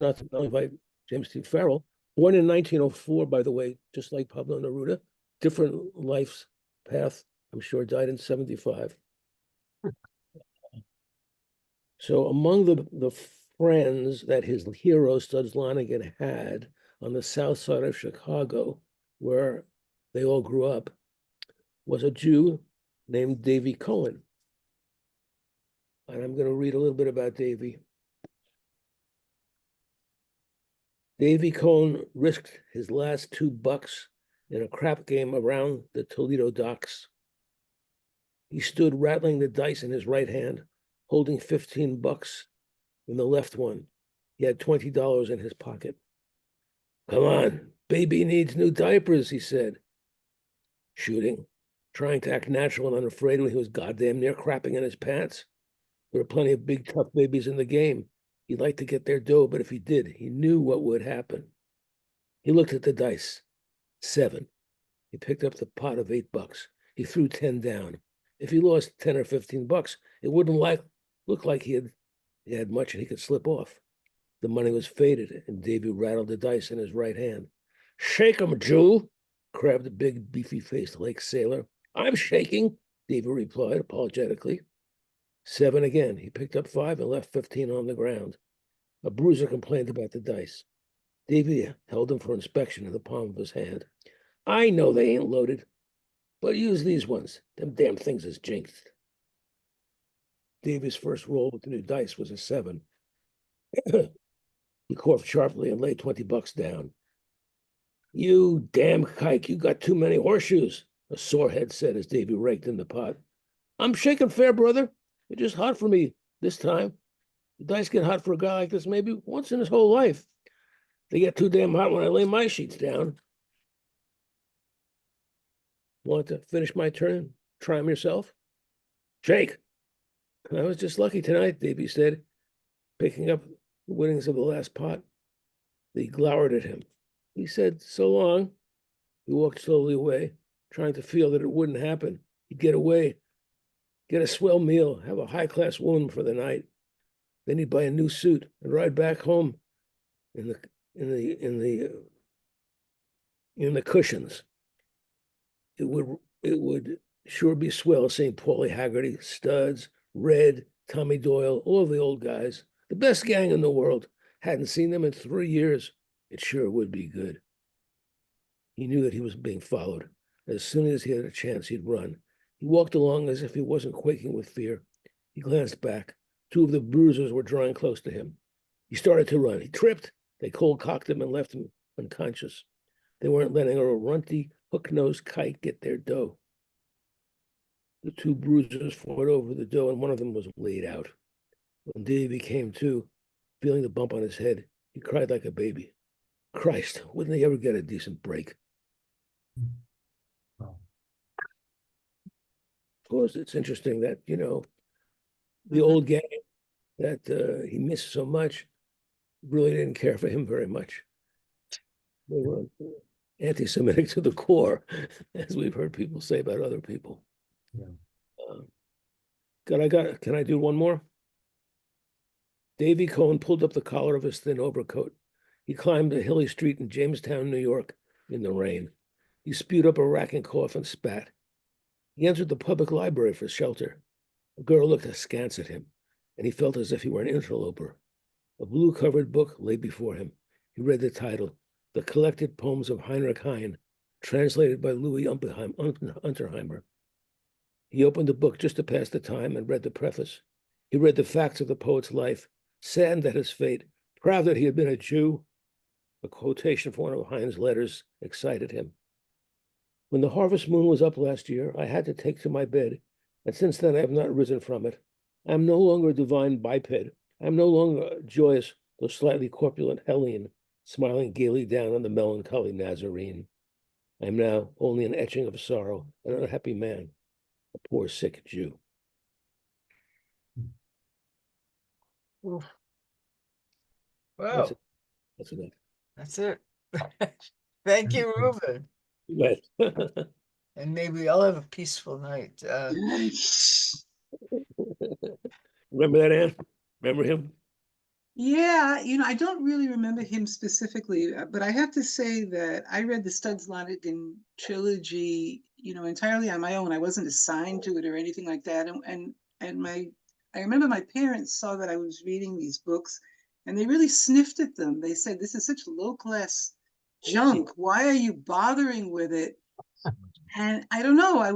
not only by James T. Farrell, born in 1904, by the way, just like Pablo Neruda, different life's path, I'm sure, died in 75. So among the friends that his hero, Studs Lanigan, had on the south side of Chicago, where they all grew up, was a Jew named Davy Cohen. And I'm going to read a little bit about Davy. Davy Cohen risked his last $2 in a crap game around the Toledo docks. He stood rattling the dice in his right hand, holding $15 in the left one. He had $20 in his pocket. Come on, baby needs new diapers, he said. Shooting, trying to act natural and unafraid when he was goddamn near crapping in his pants. There were plenty of big, tough babies in the game. He'd like to get their dough, but if he did, he knew what would happen. He looked at the dice. 7. He picked up the pot of $8. He threw 10 down. If he lost 10 or $15, it wouldn't look like he had much and he could slip off. The money was faded, and Davy rattled the dice in his right hand. Shake 'em, Jew, crabbed the big, beefy-faced lake sailor. I'm shaking, Davy replied apologetically. 7 again. He picked up 5 and left 15 on the ground. A bruiser complained about the dice. Davy held them for inspection in the palm of his hand. I know they ain't loaded, but use these ones. Them damn things is jinxed. Davy's first roll with the new dice was a 7. He coughed sharply and laid $20 down. You damn kike, you got too many horseshoes, a sorehead said as Davy raked in the pot. I'm shaking fair, brother. It's just hot for me this time. The dice get hot for a guy like this maybe once in his whole life. They get too damn hot when I lay my sheets down. Want to finish my turn? Try them yourself? Shake. I was just lucky tonight, Davy said, picking up the winnings of the last pot. They glowered at him. He said, so long. He walked slowly away, trying to feel that it wouldn't happen. He'd get away, get a swell meal, have a high-class woman for the night. Then he'd buy a new suit and ride back home in the cushions. It would sure be swell seeing Paulie Haggerty, Studs, Red, Tommy Doyle, all of the old guys, the best gang in the world. Hadn't seen them in 3 years. It sure would be good. He knew that he was being followed. As soon as he had a chance, he'd run. He walked along as if he wasn't quaking with fear. He glanced back. 2 of the bruisers were drawing close to him. He started to run. He tripped. They cold-cocked him and left him unconscious. They weren't letting a runty, hook-nosed kite get their dough. The 2 bruisers fought over the dough, and one of them was laid out. When Davy came to, feeling the bump on his head, he cried like a baby. Christ, wouldn't they ever get a decent break? Wow. Of course, it's interesting that, the old gang that he missed so much really didn't care for him very much. They were anti-Semitic to the core, as we've heard people say about other people. Yeah. Can I do one more? Davy Cohen pulled up the collar of his thin overcoat. He climbed a hilly street in Jamestown, New York, in the rain. He spewed up a racking cough and spat. He entered the public library for shelter. A girl looked askance at him, and he felt as if he were an interloper. A blue-covered book lay before him. He read the title, The Collected Poems of Heinrich Heine, translated by Louis Unterheimer. He opened the book just to pass the time and read the preface. He read the facts of the poet's life, saddened at his fate, proud that he had been a Jew. A quotation from one of Heine's letters excited him. When the harvest moon was up last year, I had to take to my bed, and since then I have not risen from it. I am no longer a divine biped. I am no longer a joyous, though slightly corpulent Helene, smiling gaily down on the melancholy Nazarene. I am now only an etching of sorrow, an unhappy man, a poor sick Jew. Oof. That's Wow, it. That's enough. that's it. Thank you, Reuben. Right. And may we all have a peaceful night. Remember that, Anne? Remember him? Yeah, I don't really remember him specifically, but I have to say that I read the Studs Lonigan trilogy, entirely on my own. I wasn't assigned to it or anything like that. I remember my parents saw that I was reading these books, and they really sniffed at them. They said, "This is such low-class junk. Why are you bothering with it?" And I don't know. I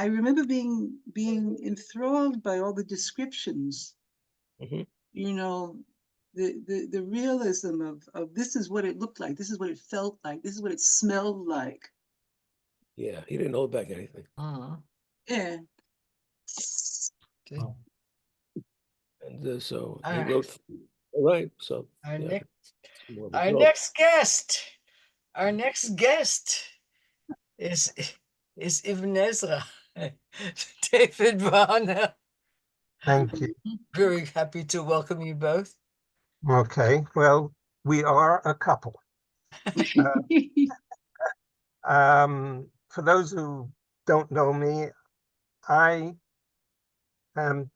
remember being enthralled by all the descriptions. Mhm. The realism of this is what it looked like, this is what it felt like, this is what it smelled like. Yeah, he didn't hold back anything. Yeah. Okay. And so All he right. wrote. All right. So Our yeah, next, more of a our joke. next guest, our next guest is Ibn Ezra, David Varner. Thank you. Very happy to welcome you both. Okay, well, we are a couple. For those who don't know me, I have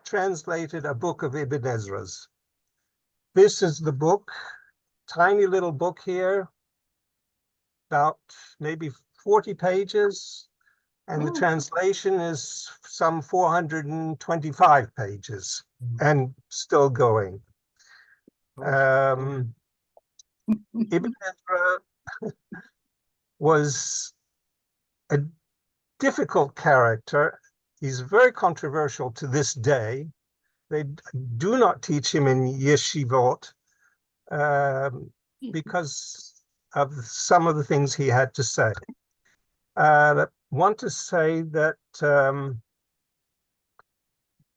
translated a book of Ibn Ezra's. This is the book, tiny little book here, about maybe 40 pages, and the translation is some 425 pages and still going. Ibn Ezra was a difficult character. He's very controversial to this day. They do not teach him in yeshivot because of some of the things he had to say. I want to say that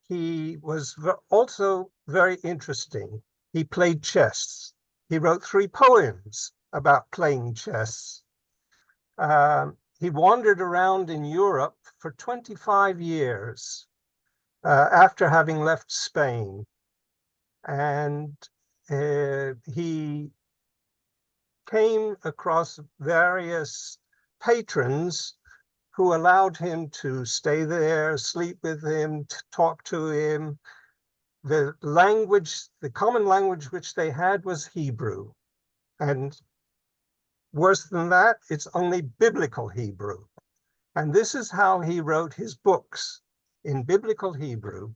he was also very interesting. He played chess. He wrote 3 poems about playing chess. He wandered around in Europe for 25 years after having left Spain. And he came across various patrons who allowed him to stay there, sleep with him, talk to him. The common language which they had was Hebrew. And worse than that, it's only biblical Hebrew. And this is how he wrote his books, in biblical Hebrew,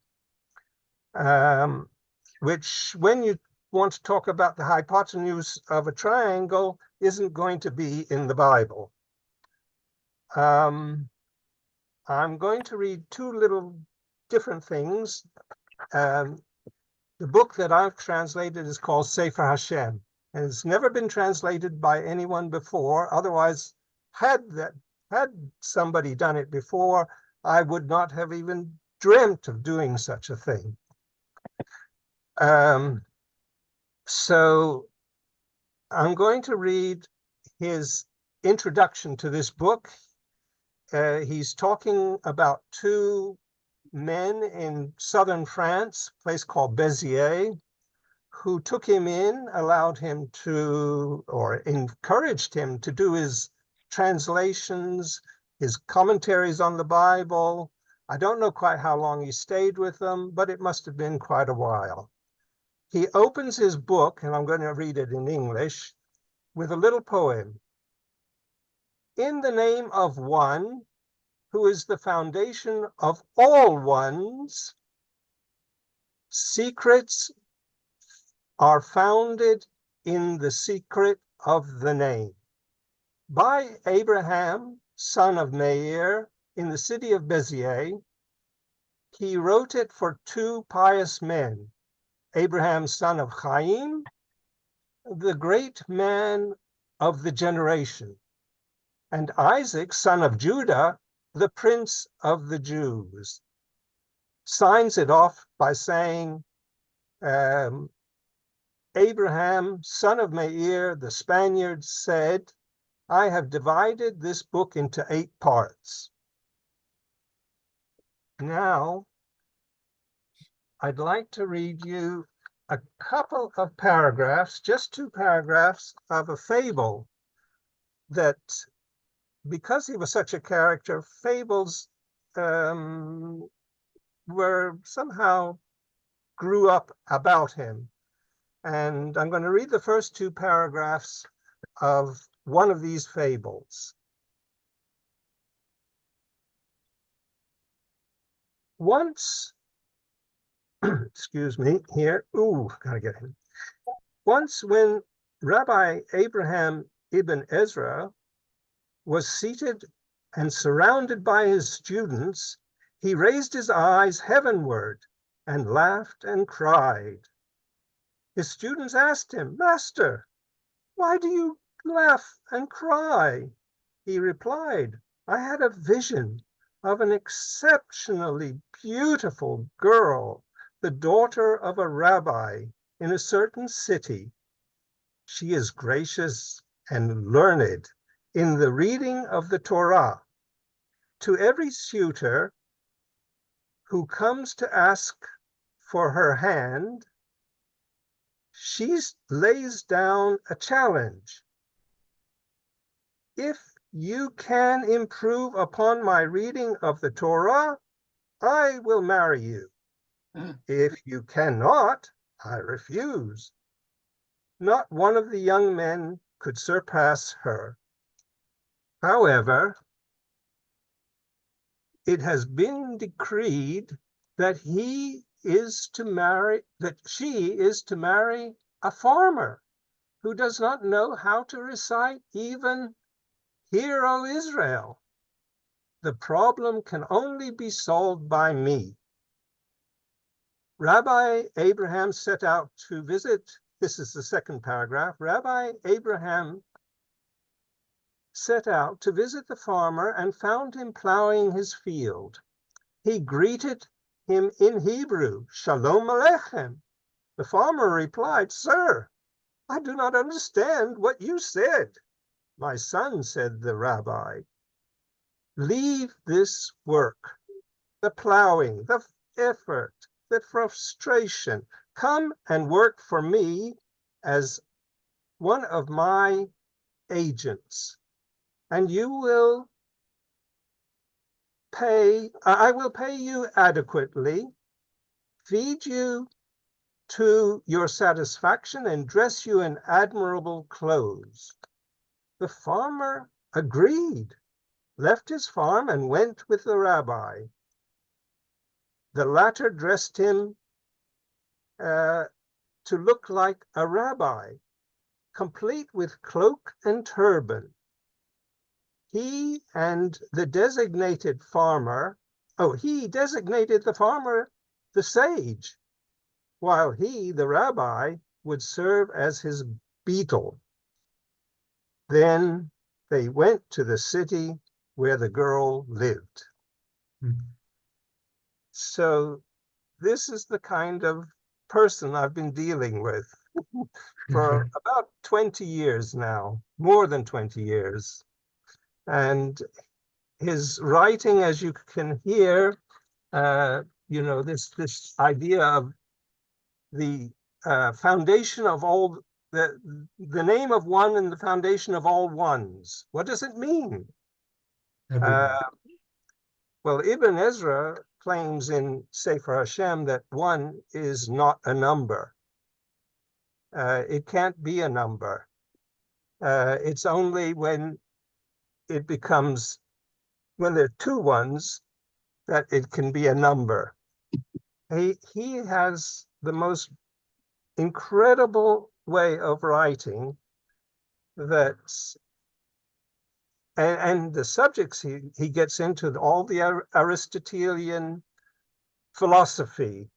which, when you want to talk about the hypotenuse of a triangle, isn't going to be in the Bible. I'm going to read 2 little different things. The book that I've translated is called Sefer Hashem, and it's never been translated by anyone before. Otherwise, had somebody done it before, I would not have even dreamt of doing such a thing. So I'm going to read his introduction to this book. He's talking about 2 men in southern France, a place called Béziers, who took him in, allowed him to, or encouraged him to do his translations, his commentaries on the Bible. I don't know quite how long he stayed with them, but it must have been quite a while. He opens his book, and I'm going to read it in English, with a little poem. in the name of one who is the foundation of all ones, secrets are founded in the secret of the name. By Abraham, son of Meir, in the city of Bezier, he wrote it for two pious men, Abraham, son of Chaim, the great man of the generation, and Isaac, son of Judah, the prince of the Jews. Signs it off by saying, Abraham, son of Meir, the Spaniard, said, I have divided this book into 8 parts. Now, I'd like to read you a couple of paragraphs, just 2 paragraphs of a fable that, because he was such a character, fables were somehow grew up about him. And I'm going to read the first 2 paragraphs of one of these fables. Once, excuse me here, gotta get him. Once when Rabbi Abraham ibn Ezra was seated and surrounded by his students, he raised his eyes heavenward and laughed and cried. His students asked him, Master, why do you laugh and cry? He replied, I had a vision of an exceptionally beautiful girl, the daughter of a rabbi in a certain city. She is gracious and learned in the reading of the Torah. To every suitor who comes to ask for her hand, she lays down a challenge. If you can improve upon my reading of the Torah, I will marry you. If you cannot, I refuse. Not one of the young men could surpass her. However, it has been decreed that she is to marry a farmer who does not know how to recite even Hear, O Israel. The problem can only be solved by me. Rabbi Abraham set out to visit, this is the second paragraph, Rabbi Abraham set out to visit the farmer and found him plowing his field. He greeted him in Hebrew, Shalom Aleichem. The farmer replied, Sir, I do not understand what you said. My son, said the rabbi, leave this work, the plowing, the effort, the frustration. Come and work for me as one of my agents, and I will pay you adequately, feed you to your satisfaction, and dress you in admirable clothes. The farmer agreed, left his farm, and went with the rabbi. The latter dressed him to look like a rabbi, complete with cloak and turban. He designated the farmer the sage, while he, the rabbi, would serve as his beadle. Then they went to the city where the girl lived. So this is the kind of person I've been dealing with for about 20 years now, more than 20 years. And his writing, as you can hear, this idea of the foundation of all, the name of one and the foundation of all ones. What does it mean? Well, Ibn Ezra claims in Sefer Hashem that one is not a number. It can't be a number. It's only when it becomes, when there are two ones, that it can be a number. He has the most incredible way of writing that, and the subjects he gets into, all the Aristotelian philosophy,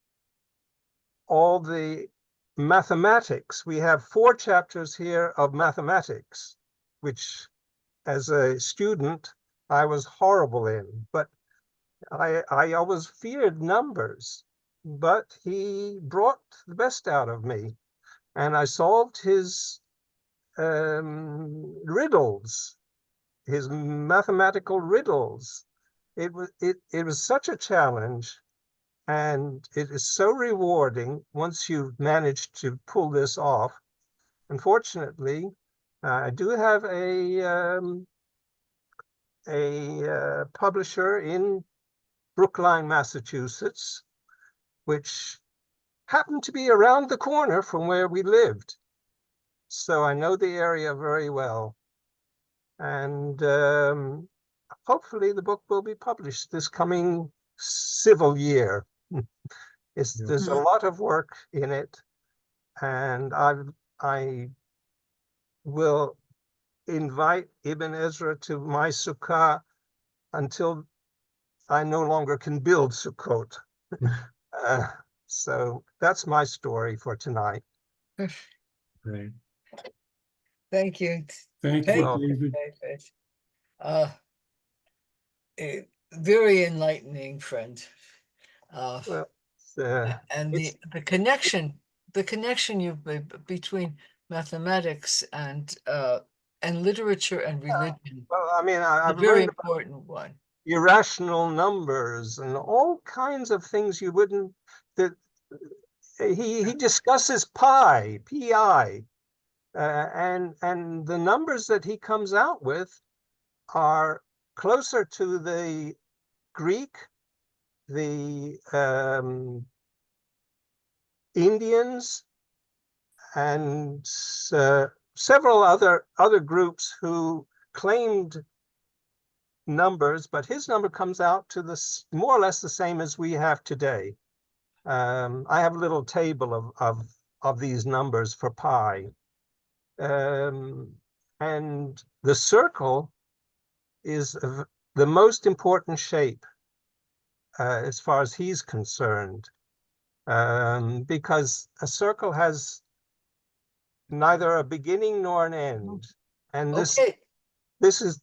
all the mathematics. We have 4 chapters here of mathematics, which as a student I was horrible in, but I always feared numbers, but he brought the best out of me, and I solved his riddles, his mathematical riddles. It was such a challenge, and it is so rewarding once you've managed to pull this off. Unfortunately, I do have a publisher in Brookline, Massachusetts, which happened to be around the corner from where we lived. So I know the area very well. And hopefully the book will be published this coming civil year. There's a lot of work in it, and I will invite Ibn Ezra to my sukkah until I no longer can build Sukkot. So that's my story for tonight. Great. Thank you. Thank Thank you, Well, you, David. David. A very enlightening, friend. Well, And it's the connection you've made between mathematics and literature and religion, well, I mean, a I've very learned about important one. irrational numbers and all kinds of things you wouldn't. That he discusses pi, and the numbers that he comes out with are closer to the Greek, the Indians, and several other groups who claimed numbers, but his number comes out to more or less the same as we have today. I have a little table of these numbers for pi, and the circle is the most important shape as far as he's concerned, because a circle has neither a beginning nor an end, and Okay. this is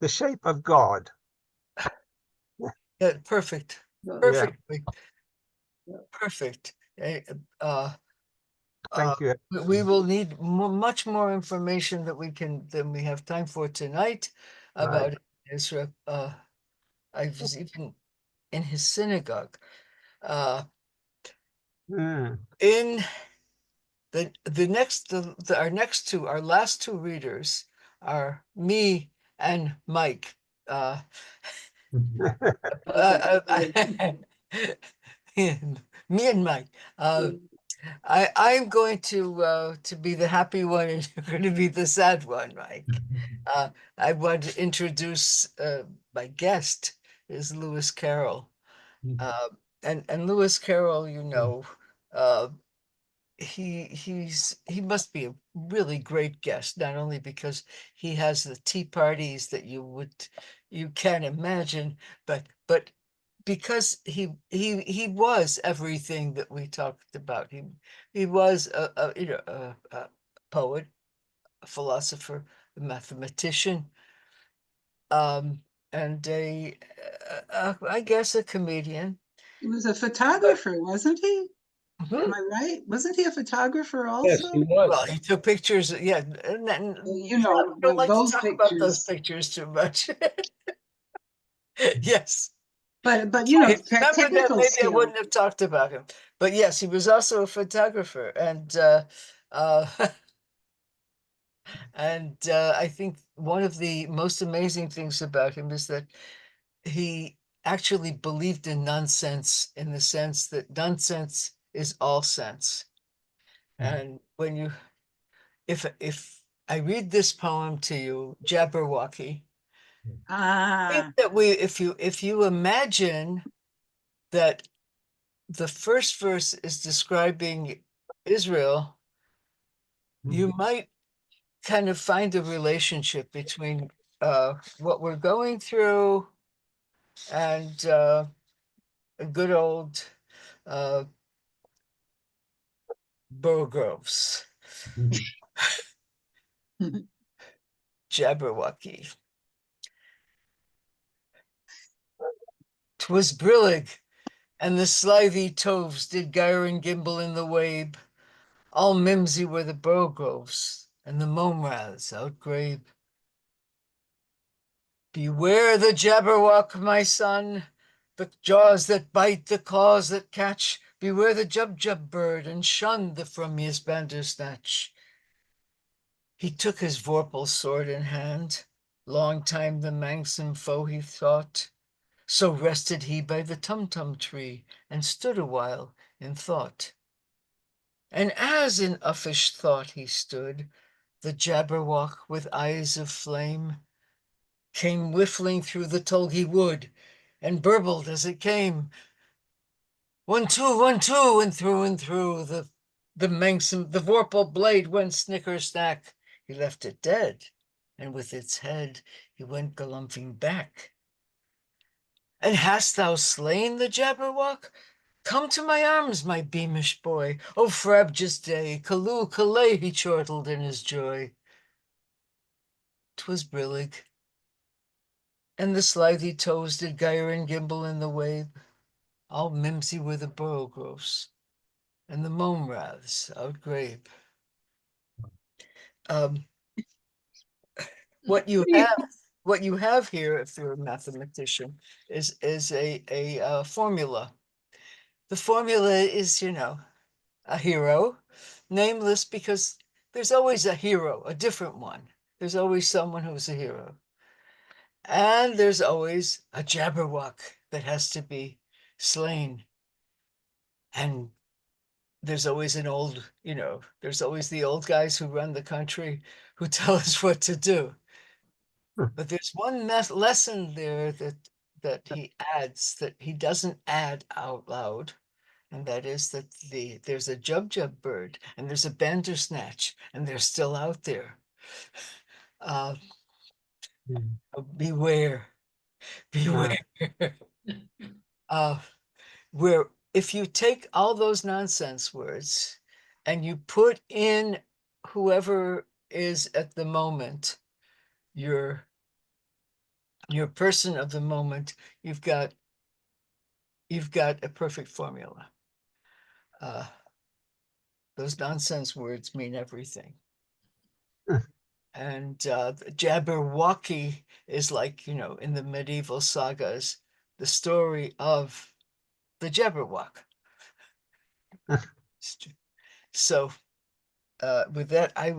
the shape of God. Yeah, perfect. Yeah. Perfectly. Yeah. Perfect. Thank you. We will need much more information than we have time for tonight about Israel. I was even in his synagogue. In our last two readers are me and Mike. Me and Mike. I'm going to be the happy one, and you're going to be the sad one, Mike. I want to introduce my guest is Lewis Carroll, and Lewis Carroll, he must be a really great guest, not only because he has the tea parties that you can't imagine, but because he was everything that we talked about. He was a poet, a philosopher, a mathematician, and I guess a comedian. He was a photographer, wasn't he? Mhm. Am I right? Wasn't he a photographer Yes, also? he was. Well, he took pictures. Yeah, and You know, don't like to those talk about those pictures. pictures too much. Yes. But you know, If I remembered that, technical maybe I skill. wouldn't have talked about him. But yes, he was also a photographer, and uh, I think one of the most amazing things about him is that he actually believed in nonsense, in the sense that nonsense is all sense. And when you, if I read this poem to you, Jabberwocky. I think Ah, that if you imagine that the first verse is describing Israel, you might kind of find a relationship between what we're going through and a good old Burgroves, Jabberwocky. 'Twas brillig, and the slithy toves did gyre and gimble in the wabe. All mimsy were the Burgroves, and the momraths outgrabe. Beware the Jabberwock, my son, the jaws that bite, the claws that catch. Beware the Jubjub bird, and shun the frumious Bandersnatch. He took his vorpal sword in hand, long time the manxome foe he thought. So rested he by the tumtum tree, and stood a while in thought. And as in uffish thought he stood, the Jabberwock with eyes of flame came whiffling through the tulgey wood, and burbled as it came. 1, 2, and through the manxome, the vorpal blade went snicker snack. He left it dead, and with its head he went galumphing back. And hast thou slain the Jabberwock? Come to my arms, my beamish boy. O frabjous day, Callooh, Calais, he chortled in his joy. 'Twas brillig, and the slithy toes did gyre and gimble in the wabe. All mimsy were the Burrogroves, and the momraths outgrabe. What you have here, if you're a mathematician, is a formula. The formula is, a hero, nameless because there's always a hero, a different one. There's always someone who's a hero. And there's always a Jabberwock that has to be slain. And there's always there's always the old guys who run the country who tell us what to do. But there's one lesson there that he adds that he doesn't add out loud. And that is that there's a Jubjub bird and there's a Bandersnatch and they're still out there. Beware, beware. Where if you take all those nonsense words and you put in whoever is at the moment, your person of the moment, you've got a perfect formula. Those nonsense words mean everything. And Jabberwocky is like, in the medieval sagas, the story of the Jabberwock. So with that, I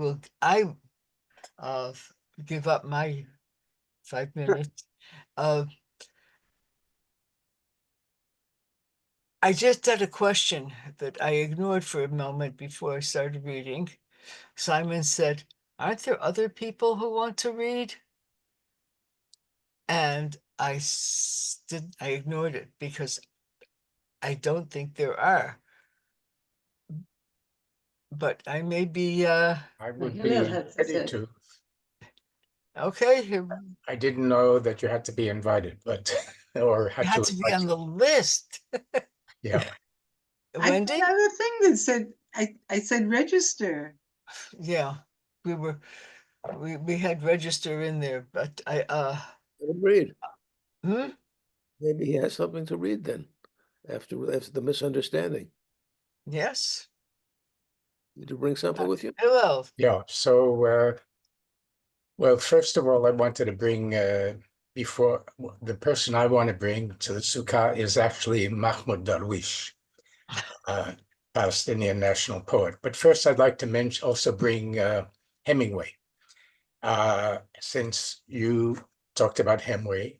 give up my 5 minutes. I just had a question that I ignored for a moment before I started reading. Simon said, "Aren't there other people who want to read?" And I ignored it because I don't think there are. But I may be I would be Hillel had ready said. to. okay. I didn't know that you had to be invited, but or You had had to to be invite on you. the list. Yeah. I Wendy? put out a thing that said, I said register. Yeah, we had register in there, but Let him read. hmm? Maybe he has something to read then, after the misunderstanding. Yes. Did you bring something with you? Hello. Yeah. So, well, first of all, I wanted to bring before the person I want to bring to the sukkah is actually Mahmoud Darwish, Palestinian national poet. But first, I'd like to also bring Hemingway, since you talked about Hemingway.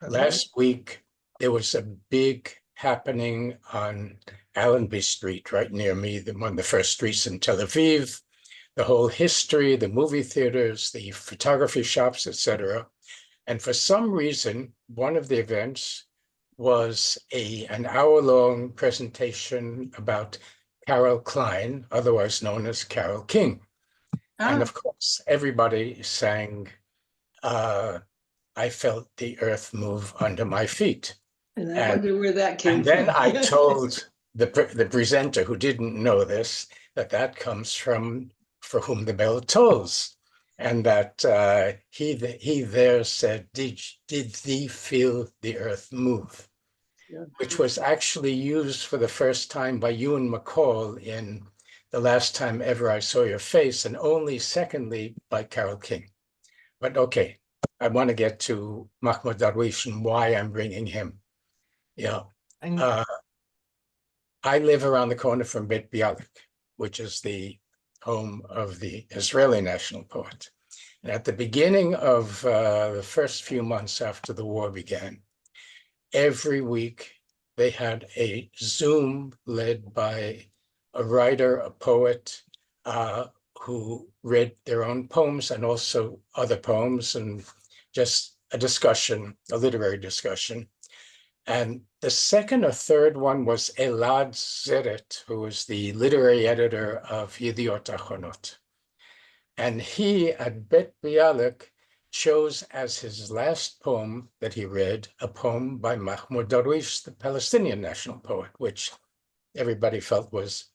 Last week, there was a big happening on Allenby Street, right near me, one of the first streets in Tel Aviv. the whole history, the movie theaters, the photography shops, etc. And for some reason, one of the events was an hour-long presentation about Carol Klein, otherwise known as Carol King. And of course, everybody sang, I felt the earth move under my feet. And I wonder where that came from. And then I told the presenter, who didn't know this, that comes from For Whom the Bell Tolls. And that he there said, did thee feel the earth move? Yeah. Which was actually used for the first time by Ewan McCall in The Last Time Ever I Saw Your Face, and only secondly by Carol King. But okay, I want to get to Mahmoud Darwish and why I'm bringing him. Yeah. I live around the corner from Bet Bialik, which is the home of the Israeli national poet. And at the beginning of the first few months after the war began, every week they had a Zoom led by a writer, a poet, who read their own poems and also other poems, and just a discussion, a literary discussion. And the second or third one was Elad Zeret, who was the literary editor of Yediot Achronot. And he, at Bet Bialik, chose as his last poem that he read a poem by Mahmoud Darwish, the Palestinian national poet, which everybody felt was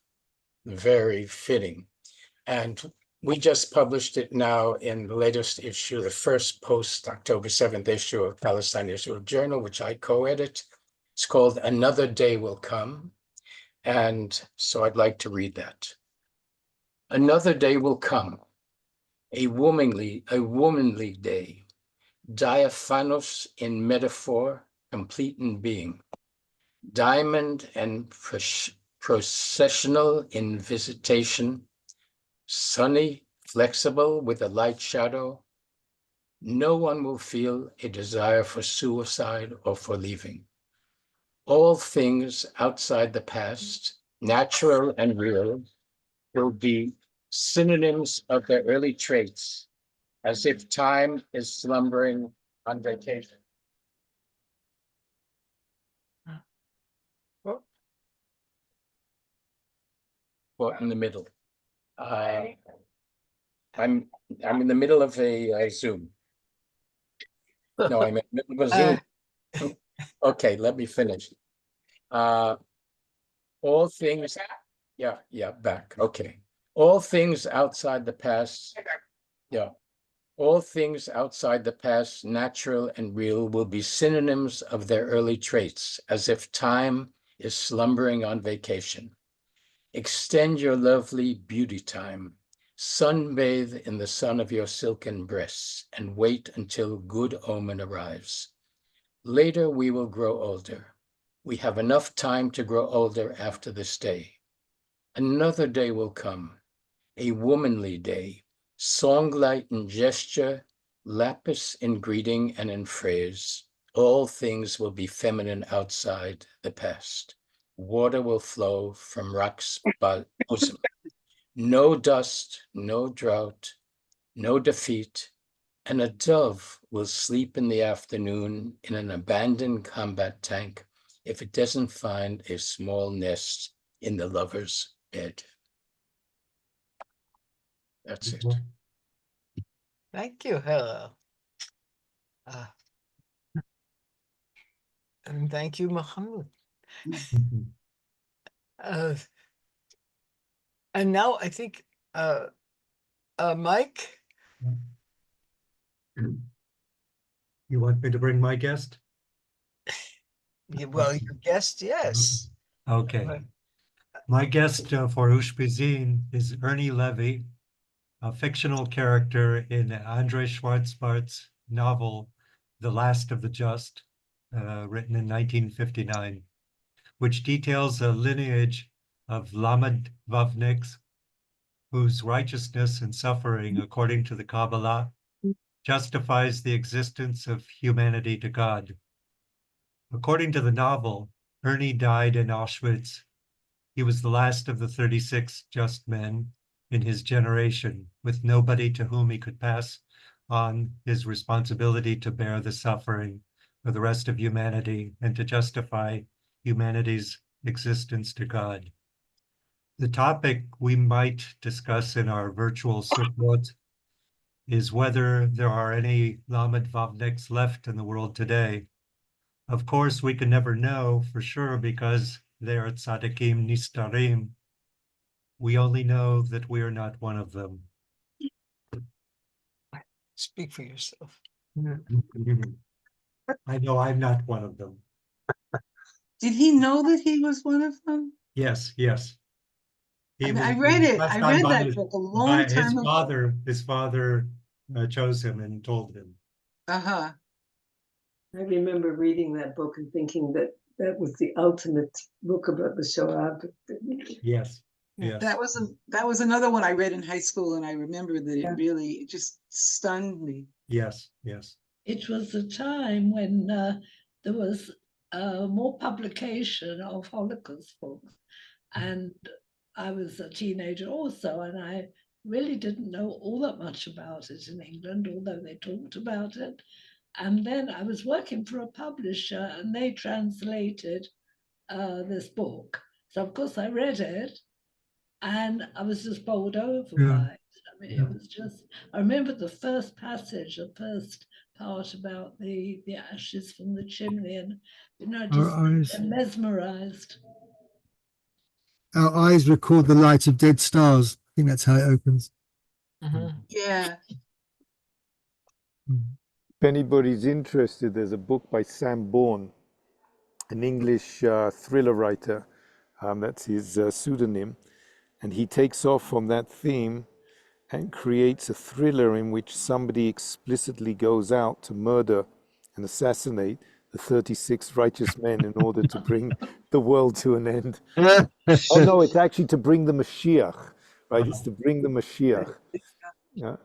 very fitting. And we just published it now in the latest issue, the first post-October 7th issue of Palestine Israel Journal, which I co-edit. It's called Another Day Will Come. And so I'd like to read that. Another day will come, a womanly day, diaphanos in metaphor, complete in being, diamond and processional in visitation, sunny, flexible with a light shadow. No one will feel a desire for suicide or for leaving. All things outside the past, natural and real, will be synonyms of their early traits, as if time is slumbering on vacation. Or in the middle. I'm in the middle of a Zoom. No, I'm in the middle of a Zoom. Okay, let me finish. All things, back. Okay. All things outside the past, all things outside the past, natural and real, will be synonyms of their early traits, as if time is slumbering on vacation. Extend your lovely beauty time. Sunbathe in the sun of your silken breasts and wait until good omen arrives. Later we will grow older. We have enough time to grow older after this day. Another day will come, a womanly day, songlight in gesture, lapis in greeting and in phrase. All things will be feminine outside the past. Water will flow from rock's bosom. No dust, no drought, no defeat, and a dove will sleep in the afternoon in an abandoned combat tank if it doesn't find a small nest in the lover's bed. That's it. Thank you, Hillel. And thank you, Mahmoud. And now I think, Mike? You want me to bring my guest? Well, your guest, yes. Okay. My guest for Ushpizin is Ernie Levy, a fictional character in Andrei Schwarzbart's novel, The Last of the Just, written in 1959, which details a lineage of Lamed Vavniks, whose righteousness and suffering, according to the Kabbalah, justifies the existence of humanity to God. According to the novel, Ernie died in Auschwitz. He was the last of the 36 just men in his generation, with nobody to whom he could pass on his responsibility to bear the suffering for the rest of humanity and to justify humanity's existence to God. The topic we might discuss in our virtual sukkot is whether there are any Lamed Vavniks left in the world today. Of course, we can never know for sure because they are tzaddikim nistarim. We only know that we are not one of them. Speak for yourself. I know I'm not one of them. Did he know that he was one of them? Yes, yes. I read it. I read that book a long time ago. His father chose him and told him. Uh-huh. I remember reading that book and thinking that that was the ultimate book about the Shoah. Yes, yes. That was another one I read in high school, and I remember that it just stunned me. Yes, yes. It was a time when there was more publication of Holocaust books, and I was a teenager also, and I really didn't know all that much about it in England, although they talked about it. And then I was working for a publisher, and they translated this book. So of course I read it, and I was just bowled over by it. I mean, it was just, I remember the first passage, the first part about the ashes from the chimney, and just mesmerized. Our eyes record the light of dead stars. I think that's how it opens. Yeah. If anybody's interested, there's a book by Sam Bourne, an English thriller writer. That's his pseudonym. And he takes off from that theme and creates a thriller in which somebody explicitly goes out to murder and assassinate the 36 righteous men in order to bring the world to an end. Oh no, it's actually to bring the Mashiach, right? It's to bring the Mashiach. Yeah,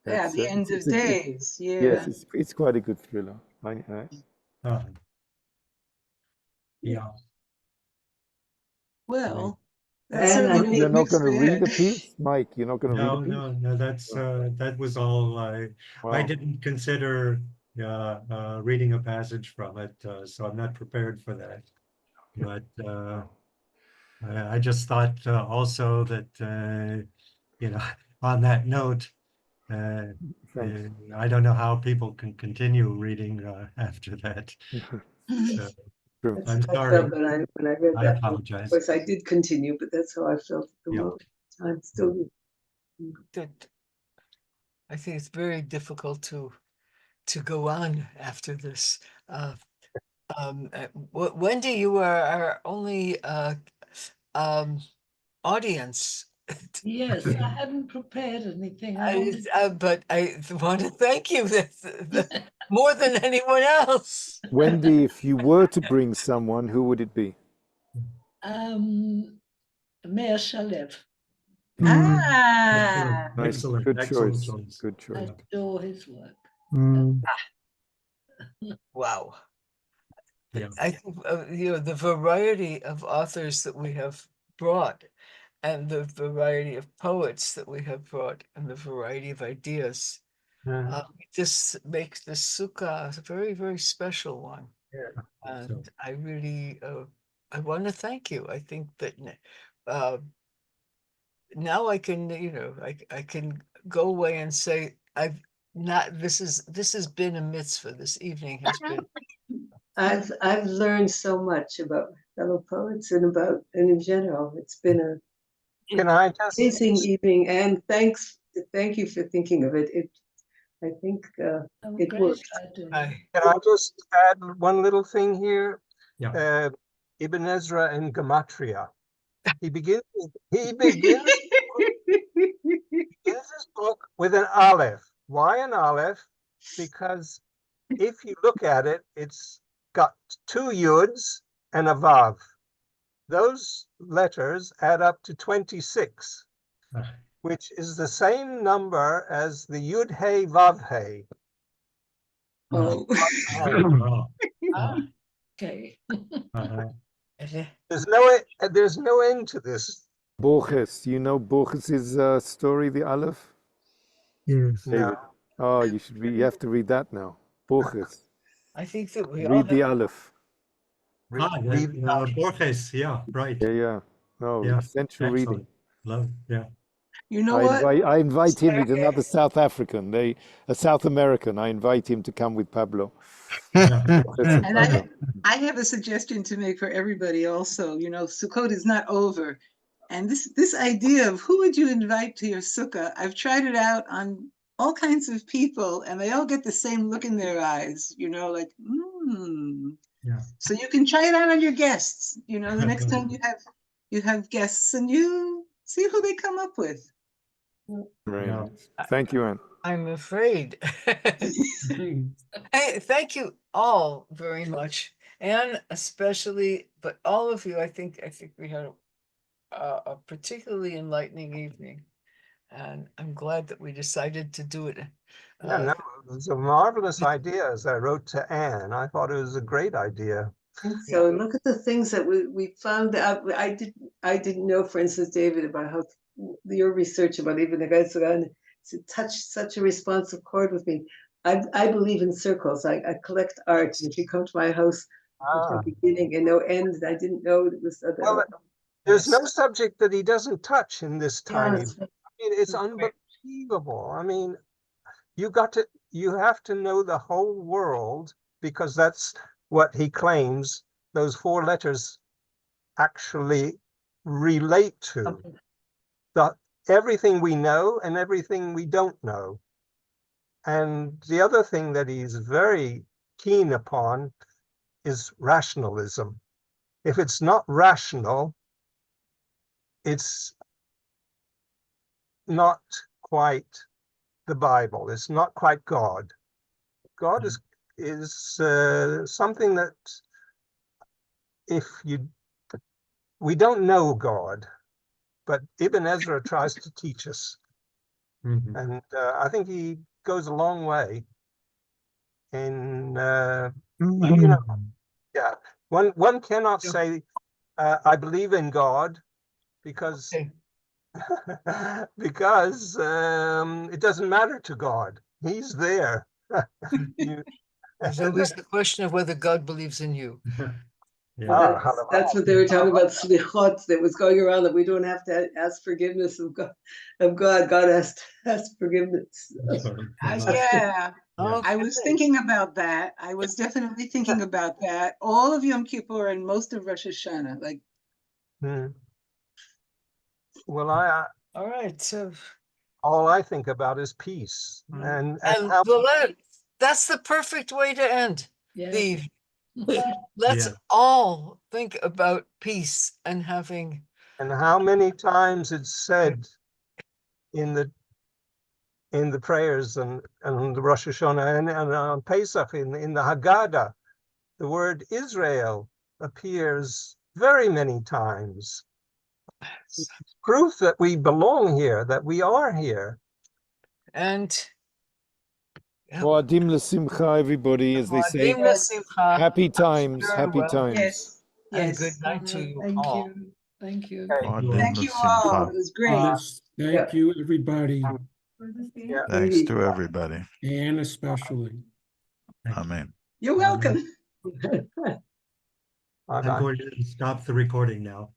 the end of days. Yeah. Yes, it's quite a good thriller. Yeah. Well, you're not going to read a piece, Mike. You're not going to read a piece. No. That was all. I didn't consider reading a passage from it, so I'm not prepared for that. But I just thought also that on that note, I don't know how people can continue reading after that. So, I'm sorry. When I read that, apologize. Of course, I did continue, but that's how I felt at the moment. I'm still. I think it's very difficult to go on after this. Wendy, you are our only audience. Yes, I hadn't prepared anything. But I want to thank you more than anyone else. Wendy, if you were to bring someone, who would it be? Meir Shalev. Excellent. Good Excellent choice. Good choice. I adore his work. Wow. Yeah. I think the variety of authors that we have brought, and the variety of poets that we have brought, and the variety of ideas, this makes the sukkah a very, very special one. And I really, I want to thank you. I think that now I can, I can go away and say this has been a mitzvah. This evening has been. I've learned so much about fellow poets and in general. It's been an amazing evening, and thank you for thinking of it. I think it worked. Can I just add one little thing here? Yeah. Ibn Ezra and Gematria. He begins his book with an aleph. Why an aleph? Because if you look at it, it's got 2 yuds and a vav. Those letters add up to 26, which is the same number as the yud hey vav hey. Oh. Okay. There's no end to this Borges, you know Borges's story, The Aleph? Yes. David. No. Oh, you have to read that now. Borges. I think that we all Read The have. Aleph. Read Borges, yeah, right. Yeah. No, Yeah, essential reading. excellent. Love, yeah. You know what? I invite him. He's another South African. A South American. I invite him to come with Pablo. Listen, And Pablo. I have a suggestion to make for everybody also. You know, Sukkot is not over. And this idea of who would you invite to your sukkah, I've tried it out on all kinds of people, and they all get the same look in their eyes, you know, like, Yeah. So you can try it out on your guests, you know, the next time you have guests and you see who they come up with. Very Yeah. nice. Thank you, Anne. I'm afraid. Hey, thank you all very much, and especially, but all of you. I think we had a particularly enlightening evening, and I'm glad that we decided to do it. Yeah, no, it was a marvelous idea, as I wrote to Anne. I thought it was a great idea. And so look at the things that we found out. I didn't know, for instance, David, about how your research about even the guys around to touch such a responsive chord with me. I believe in circles. I collect art, and if you come to my house from beginning and no end, I didn't know it was. Well, there's no subject that he doesn't touch in this tiny. Yes. I mean, it's unbelievable. I mean, you have to know the whole world, because that's what he claims those 4 letters actually relate to. Everything we know and everything we don't know. And the other thing that he's very keen upon is rationalism. If it's not rational, it's not quite the Bible. It's not quite God. God is something that we don't know God, but Ibn Ezra tries to teach us. Mhm. And I think he goes a long way in, you know, yeah. One cannot say, I believe in God, because because it doesn't matter to God. He's there. There's always the question of whether God believes in you. Yeah. That's what they were talking about, slichot, that was going around, that we don't have to ask forgiveness of God. God has to ask forgiveness. Yeah. Okay. I was thinking about that. I was definitely thinking about that. All of Yom Kippur and most of Rosh Hashanah. Like, well, all right. So all I think about is peace, and how, that's the perfect way to end. Yes. Let's all think about peace and having. and how many times it's said in the prayers and the Rosh Hashanah and on Pesach in the Haggadah, the word Israel appears very many times. It's proof that we belong here, that we are here. And Moadim l'simcha, everybody, as they say. Moadim l'simcha. Happy times, Very happy well. times. yes, And yes. good night to you Thank all. you. Thank you. Thank you all. It was great. Yes, thank you, everybody, Yeah. Thanks to everybody. and especially. Amen. You're welcome. Bye-bye. I'm going to stop the recording now.